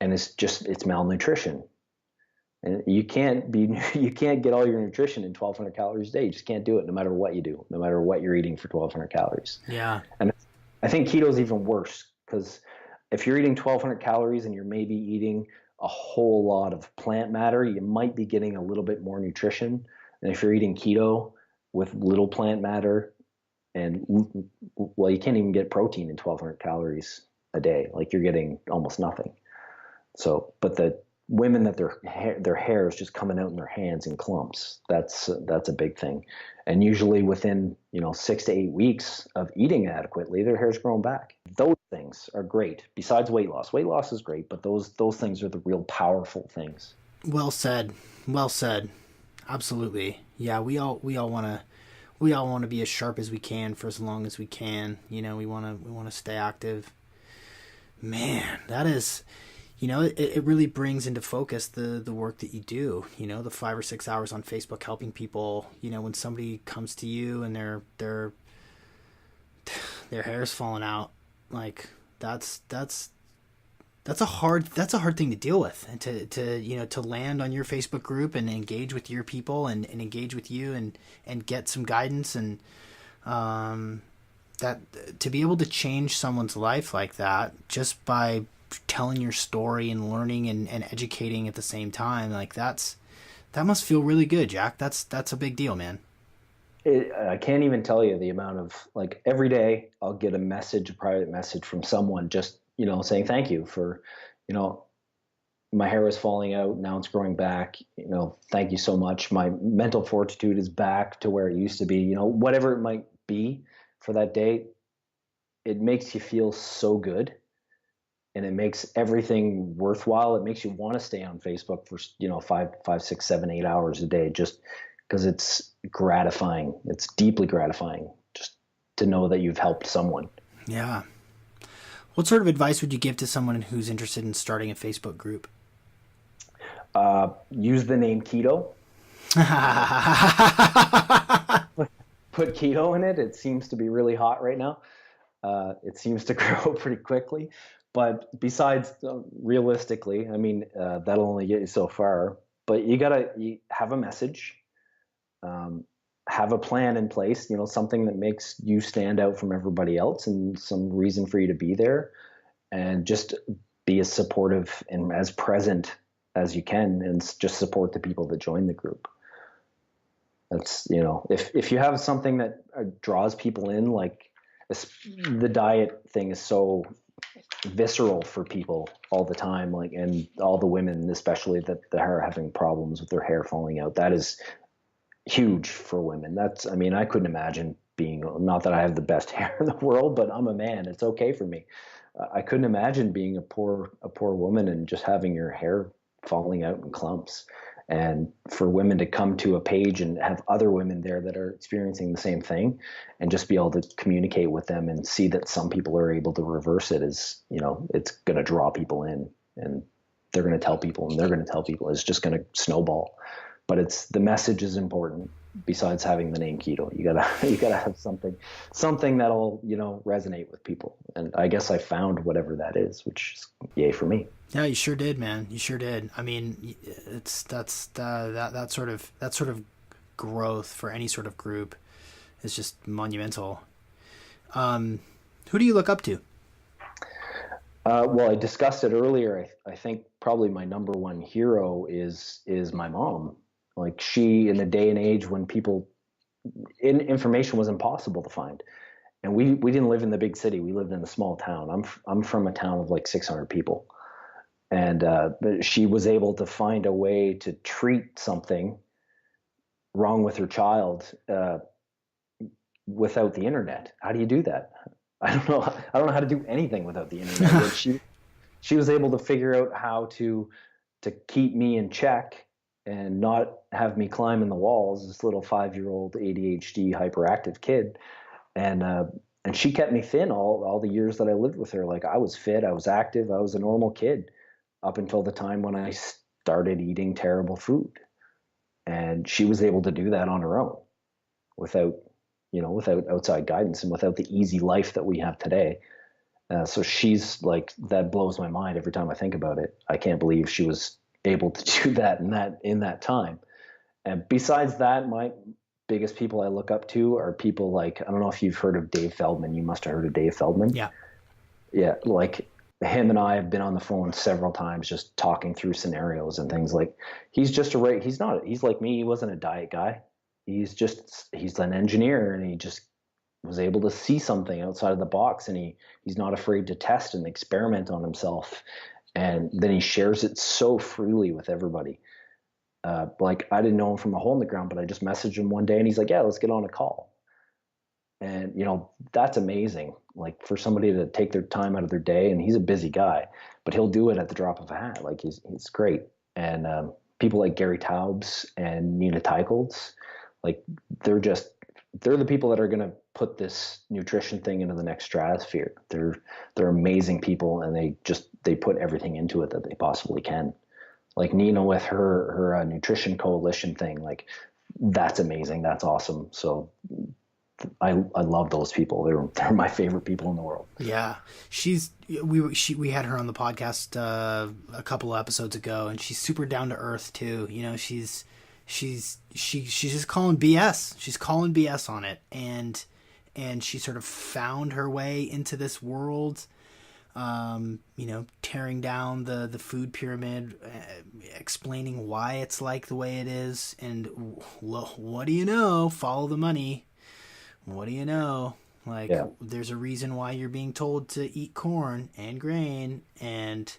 and it's malnutrition. And you can't be you can't get all your nutrition in 1,200 calories a day. You just can't do it, no matter what you do, no matter what you're eating for 1,200 calories. Yeah. And I think keto is even worse, because if you're eating 1,200 calories and you're maybe eating a whole lot of plant matter, you might be getting a little bit more nutrition. And if you're eating keto with little plant matter, and well, you can't even get protein in 1,200 calories a day. Like, you're getting almost nothing. So, but the women that their hair is just coming out in their hands in clumps, that's a big thing. And usually within 6 to 8 weeks of eating adequately, their hair's grown back. Those things are great. Besides weight loss, weight loss is great, but those things are the real powerful things. Well said. Well said. Absolutely. Yeah, we all want to be as sharp as we can for as long as we can. We want to stay active. Man, that is, it really brings into focus the work that you do. The 5 or 6 hours on Facebook helping people. When somebody comes to you and their hair's falling out, like, that's a hard thing to deal with, and to land on your Facebook group and engage with your people, and engage with you, and get some guidance, and that to be able to change someone's life like that just by telling your story and learning and educating at the same time, like, that must feel really good, Jack. That's a big deal, man. I can't even tell you the amount of, like, every day I'll get a private message from someone, just, saying thank you for, you know, my hair is falling out. Now it's growing back. Thank you so much. My mental fortitude is back to where it used to be, whatever it might be for that day. It makes you feel so good, and it makes everything worthwhile. It makes you want to stay on Facebook for, 5, 6, 7, 8 hours a day, just because it's gratifying. It's deeply gratifying just to know that you've helped someone. Yeah. What sort of advice would you give to someone who's interested in starting a Facebook group? Use the name Keto. Put keto in it. It seems to be really hot right now. It seems to grow pretty quickly. But besides, realistically, I mean, that'll only get you so far. But you have a message, have a plan in place, something that makes you stand out from everybody else, and some reason for you to be there, and just be as supportive and as present as you can, and just support the people that join the group. That's, if you have something that draws people in, like the diet thing is so visceral for people all the time, like, and all the women especially that are having problems with their hair falling out, that is huge for women. I mean, I couldn't imagine being, not that I have the best hair in the world, but I'm a man. It's okay for me. I couldn't imagine being a poor woman and just having your hair falling out in clumps. And for women to come to a page and have other women there that are experiencing the same thing, and just be able to communicate with them and see that some people are able to reverse it, is, it's going to draw people in, and they're going to tell people, and they're going to tell people. It's just going to snowball. But the message is important. Besides having the name Keto, you gotta have something that'll, resonate with people. And I guess I found whatever that is, which is yay for me. Yeah, you sure did, man. You sure did. I mean, that sort of growth for any sort of group is just monumental. Who do you look up to? Well, I discussed it earlier. I think probably my number one hero is my mom. Like, she, in the day and age when information was impossible to find, and we didn't live in the big city. We lived in a small town. I'm from a town of like 600 people, and but she was able to find a way to treat something wrong with her child without the internet. How do you do that? I don't know. I don't know how to do anything without the internet. But she was able to figure out how to keep me in check and not have me climbing the walls, this little 5-year-old ADHD hyperactive kid. And she kept me thin all the years that I lived with her. Like, I was fit, I was active, I was a normal kid up until the time when I started eating terrible food. And she was able to do that on her own, without outside guidance, and without the easy life that we have today. So she's like, that blows my mind every time I think about it. I can't believe she was able to do that in that time. And besides that, my biggest people I look up to are people like, I don't know if you've heard of Dave Feldman. You must have heard of Dave Feldman. Yeah. Yeah, like him and I have been on the phone several times just talking through scenarios and things. Like he's just he's like me. He wasn't a diet guy. He's an engineer, and he just was able to see something outside of the box, and he's not afraid to test and experiment on himself. And then he shares it so freely with everybody. Like I didn't know him from a hole in the ground, but I just messaged him one day and he's like, yeah, let's get on a call. And that's amazing. Like for somebody to take their time out of their day, and he's a busy guy, but he'll do it at the drop of a hat. Like he's great. And people like Gary Taubes and Nina Teicholz, like they're the people that are going to put this nutrition thing into the next stratosphere. They're amazing people, and they put everything into it that they possibly can. Like Nina with her nutrition coalition thing, like that's amazing. That's awesome. So I love those people. They're my favorite people in the world. Yeah, we had her on the podcast a couple of episodes ago, and she's super down to earth too. She's just calling BS. She's calling BS on it, and she sort of found her way into this world. Tearing down the food pyramid, explaining why it's like the way it is, and what do you know? Follow the money. What do you know? Like, There's a reason why you're being told to eat corn and grain, and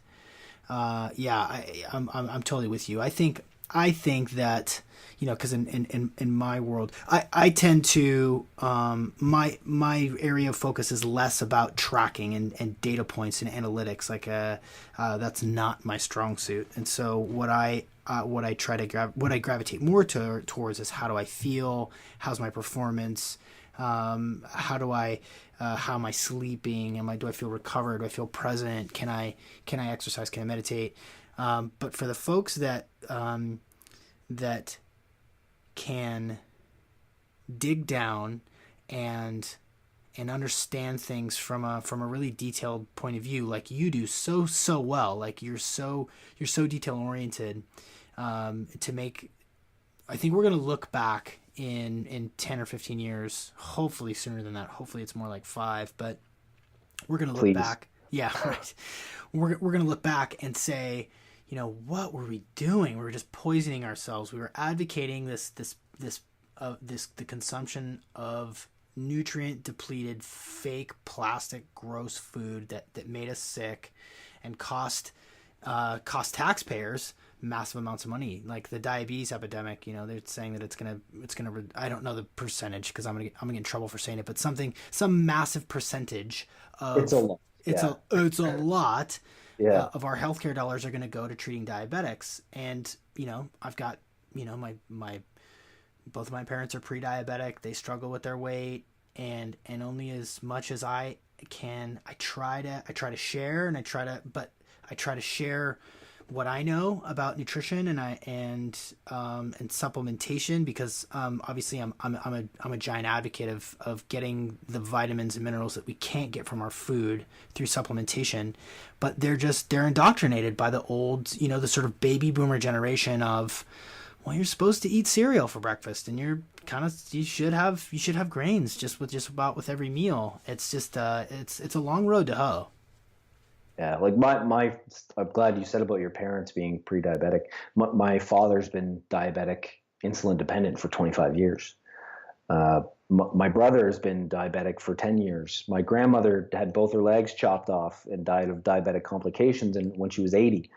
I'm totally with you. I think that because in my world, I tend to my area of focus is less about tracking and data points and analytics. Like that's not my strong suit. And so what I gravitate more towards is how do I feel? How's my performance? How am I sleeping? Do I feel recovered? Do I feel present? Can I exercise? Can I meditate? But for the folks that can dig down and understand things from a really detailed point of view, like you do so well, like you're so detail oriented, to make, I think we're going to look back in 10 or 15 years, hopefully sooner than that. Hopefully it's more like 5, but we're going to look back. Yeah, right. We're going to look back and say, what were we doing? We were just poisoning ourselves. We were advocating the consumption of nutrient depleted, fake, plastic, gross food that made us sick and cost taxpayers massive amounts of money. Like the diabetes epidemic, they're saying that it's gonna. I don't know the percentage because I'm gonna get in trouble for saying it, but some massive percentage of it's a lot. It's a lot. Yeah. Of our healthcare dollars are going to go to treating diabetics. And, I've got, my both of my parents are pre-diabetic. They struggle with their weight, and only as much as I can, I try to share, and I try to share what I know about nutrition and supplementation, because obviously I'm a giant advocate of getting the vitamins and minerals that we can't get from our food through supplementation, but they're indoctrinated by the old, the sort of baby boomer generation of, well, you're supposed to eat cereal for breakfast, and you should have grains just about with every meal. It's just it's a long road to hoe. Yeah, like I'm glad you said about your parents being pre-diabetic. My father's been diabetic, insulin dependent for 25 years. My brother has been diabetic for 10 years. My grandmother had both her legs chopped off and died of diabetic complications when she was 80.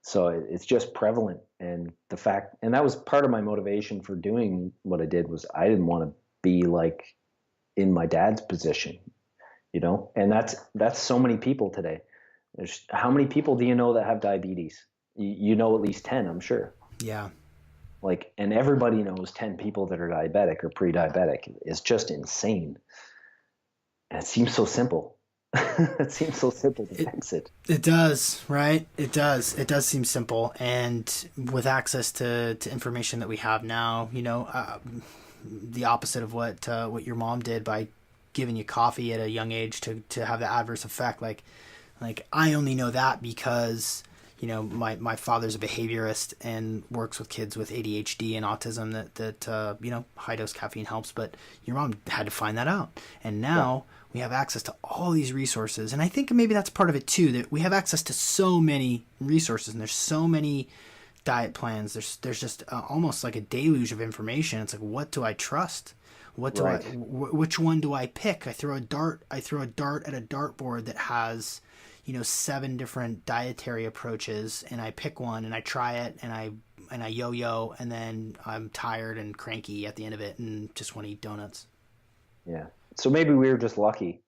So it's just prevalent. And that was part of my motivation for doing what I did, was I didn't want to be like in my dad's position, and that's so many people today. How many people do you know that have diabetes? You know at least 10, I'm sure. Yeah. Like, and everybody knows 10 people that are diabetic or pre-diabetic. It's just insane. And it seems so simple. It seems so simple to fix it. It does, right? It does. It does seem simple. And with access to information that we have now, the opposite of what your mom did by giving you coffee at a young age to have the adverse effect, like I only know that because, my father's a behaviorist and works with kids with ADHD and autism that high dose caffeine helps, but your mom had to find that out. And now we have access to all these resources. And I think maybe that's part of it too, that we have access to so many resources and there's so many diet plans. There's just almost like a deluge of information. It's like, what do I trust? What do Right. which one do I pick? I throw a dart at a dartboard that has, 7 different dietary approaches, and I pick one and I try it and I yo-yo, and then I'm tired and cranky at the end of it and just want to eat donuts. Yeah. So maybe we were just lucky,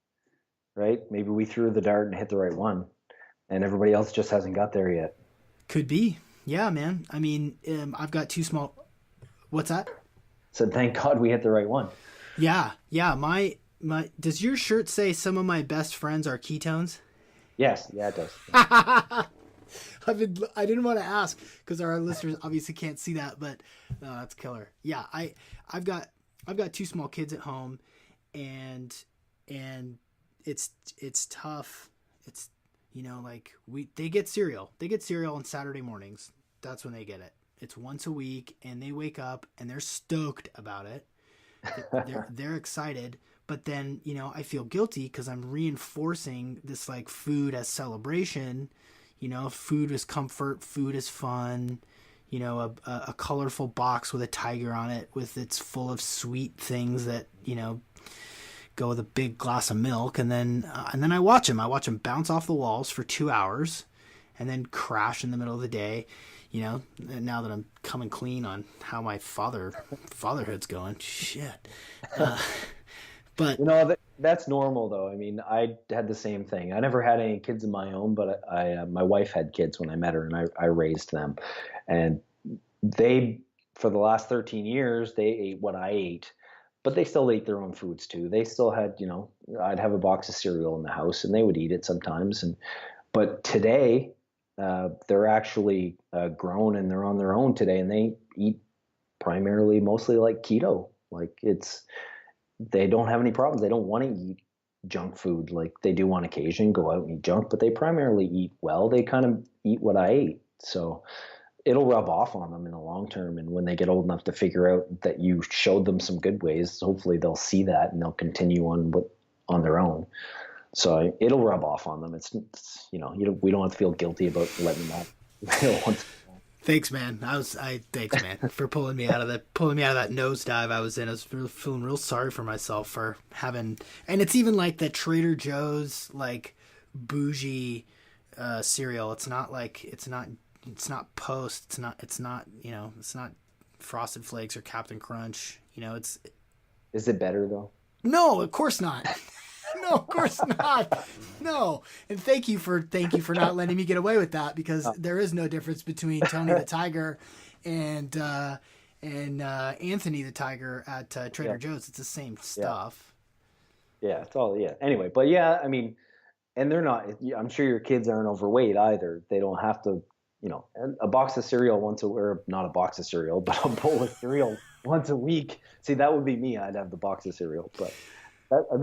right? Maybe we threw the dart and hit the right one, and everybody else just hasn't got there yet. Could be. Yeah, man. I mean, I've got 2 small. What's that? Said, thank God we hit the right one. Yeah, yeah. My Does your shirt say some of my best friends are ketones? Yes, yeah, it does. I didn't want to ask because our listeners obviously can't see that, but that's killer. Yeah, I've got 2 small kids at home, and it's tough. It's they get cereal. They get cereal on Saturday mornings. That's when they get it. It's once a week, and they wake up and they're stoked about it. They're excited, but then I feel guilty because I'm reinforcing this like food as celebration. Food is comfort, food is fun. A colorful box with a tiger on it, with it's full of sweet things that go with a big glass of milk, and then I watch them. I watch them bounce off the walls for 2 hours, and then crash in the middle of the day. Now that I'm coming clean on how my fatherhood's going, shit. But that's normal though. I mean, I had the same thing. I never had any kids of my own, but my wife had kids when I met her, and I raised them, and they, for the last 13 years, they ate what I ate, but they still ate their own foods too. They still had, I'd have a box of cereal in the house, and they would eat it sometimes. But today, they're actually grown and they're on their own today, and they eat mostly like keto. Like they don't have any problems. They don't want to eat junk food like they do on occasion, go out and eat junk, but they primarily eat well. They kind of eat what I ate. So it'll rub off on them in the long term. And when they get old enough to figure out that you showed them some good ways, hopefully they'll see that and they'll continue on their own. So it'll rub off on them. We don't have to feel guilty about letting them out. thanks, man. Thanks, man, for pulling me out of that nosedive I was in. I was feeling real sorry for myself for having, and it's even like that Trader Joe's like bougie cereal. It's not Post. It's not Frosted Flakes or Captain Crunch. Is it better though? No, of course not. No, of course not. No. And thank you for not letting me get away with that, because there is no difference between Tony the Tiger and Anthony the Tiger at Trader Joe's. It's the same stuff. Yeah, it's all, yeah. Anyway, but yeah, I mean, and they're not, I'm sure your kids aren't overweight either. They don't have to, a box of cereal not a box of cereal, but a bowl of cereal once a week. See, that would be me. I'd have the box of cereal, but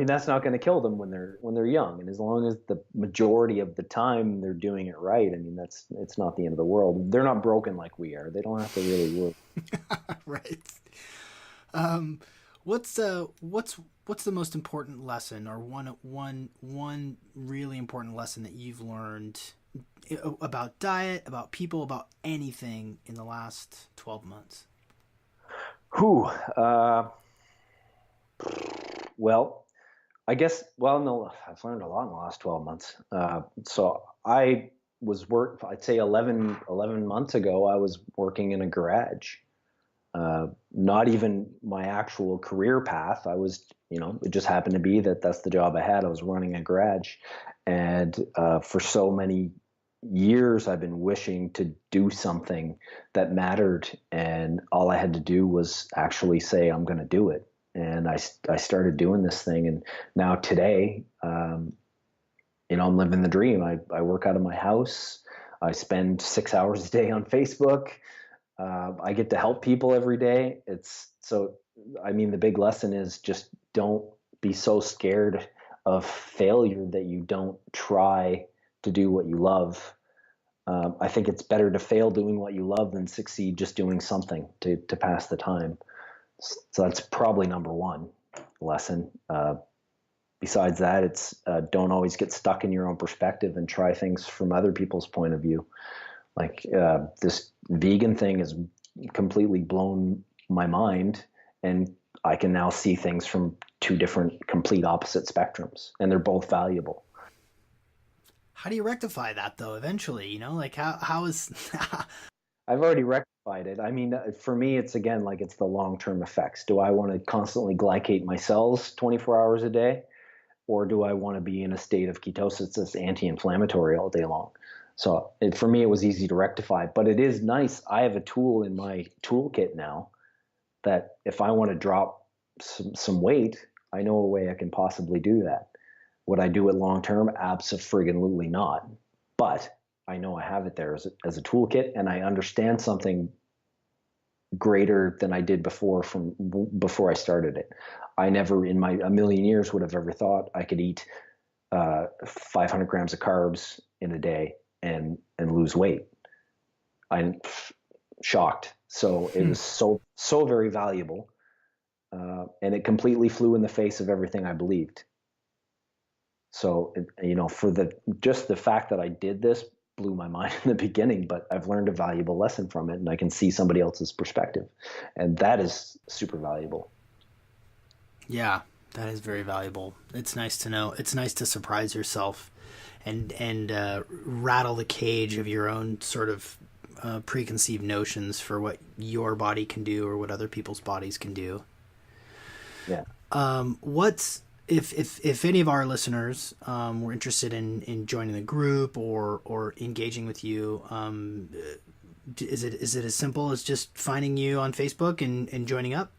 that's not going to kill them when they're young. And as long as the majority of the time they're doing it right, I mean, it's not the end of the world. They're not broken like we are. They don't have to really work. Right. What's the most important lesson, or one really important lesson that you've learned about diet, about people, about anything in the last 12 months? Well, I guess, no, I've learned a lot in the last 12 months. So I'd say 11 months ago, I was working in a garage. Not even my actual career path. I was, it just happened to be that's the job I had. I was running a garage. And for so many years, I've been wishing to do something that mattered. And all I had to do was actually say, I'm going to do it. And I started doing this thing. And now today, I'm living the dream. I work out of my house. I spend 6 hours a day on Facebook. I get to help people every day. The big lesson is just don't be so scared of failure that you don't try to do what you love. I think it's better to fail doing what you love than succeed just doing something to pass the time. So that's probably number one lesson. Besides that, it's don't always get stuck in your own perspective and try things from other people's point of view. Like this vegan thing has completely blown my mind, and I can now see things from two different, complete opposite spectrums, and they're both valuable. How do you rectify that though? Eventually, like how is? I've already rectified it. I mean, for me, it's again like it's the long-term effects. Do I want to constantly glycate my cells 24 hours a day, or do I want to be in a state of ketosis that's anti-inflammatory all day long? So for me, it was easy to rectify, but it is nice. I have a tool in my toolkit now that if I want to drop some weight, I know a way I can possibly do that. Would I do it long term? Abso-friggin-lutely not. But I know I have it there as a toolkit, and I understand something greater than I did before I started it. I never in a million years would have ever thought I could eat 500 grams of carbs in a day and lose weight. I'm shocked. So it was so very valuable, and it completely flew in the face of everything I believed. So for just the fact that I did this blew my mind in the beginning, but I've learned a valuable lesson from it, and I can see somebody else's perspective, and that is super valuable. Yeah, that is very valuable. It's nice to know. It's nice to surprise yourself and rattle the cage of your own sort of preconceived notions for what your body can do or what other people's bodies can do. Yeah. If any of our listeners were interested in joining the group or engaging with you, is it as simple as just finding you on Facebook and joining up?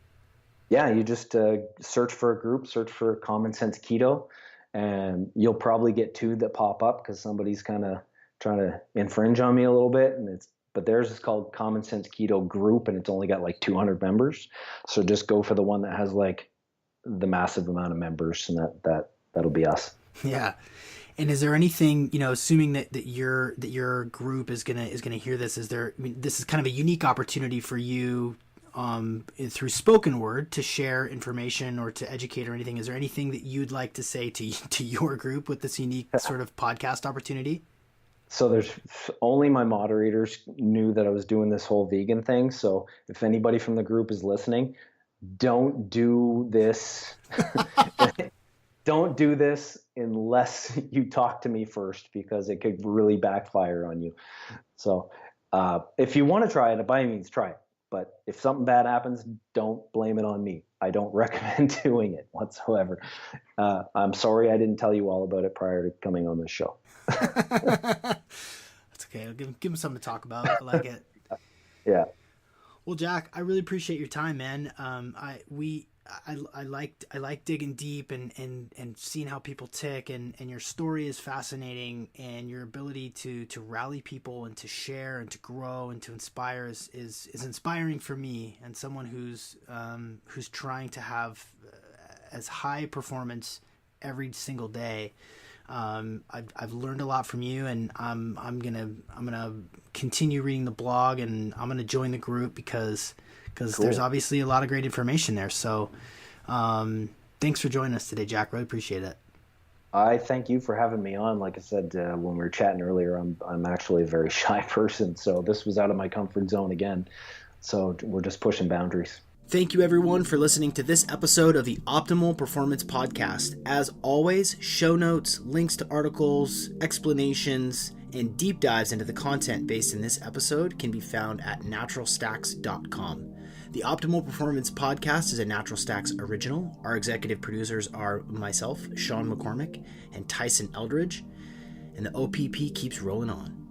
Yeah, you just search for a group, search for Common Sense Keto, and you'll probably get two that pop up because somebody's kind of trying to infringe on me a little bit, but theirs is called Common Sense Keto Group, and it's only got like 200 members. So just go for the one that has like the massive amount of members, and that'll be us. Yeah. And is there anything, assuming that your group is gonna hear this, this is kind of a unique opportunity for you through spoken word to share information or to educate or anything. Is there anything that you'd like to say to your group with this unique sort of podcast opportunity? So there's only my moderators knew that I was doing this whole vegan thing. So if anybody from the group is listening, don't do this. Don't do this unless you talk to me first, because it could really backfire on you. So if you want to try it, by all means, try it. But if something bad happens, don't blame it on me. I don't recommend doing it whatsoever. I'm sorry I didn't tell you all about it prior to coming on this show. That's okay. I'll give him something to talk about. I like it. Yeah. Well, Jack, I really appreciate your time, man. I like digging deep and seeing how people tick, and your story is fascinating, and your ability to rally people and to share and to grow and to inspire is inspiring for me, and someone who's trying to have as high performance every single day. I've learned a lot from you, and I'm gonna continue reading the blog, and I'm gonna join the group because cool. There's obviously a lot of great information there. So thanks for joining us today, Jack. Really appreciate it. I thank you for having me on. Like I said when we were chatting earlier, I'm actually a very shy person, so this was out of my comfort zone again. So we're just pushing boundaries. Thank you, everyone, for listening to this episode of the Optimal Performance Podcast. As always, show notes, links to articles, explanations, and deep dives into the content based in this episode can be found at naturalstacks.com. The Optimal Performance Podcast is a Natural Stacks original. Our executive producers are myself, Sean McCormick, and Tyson Eldridge, and the OPP keeps rolling on.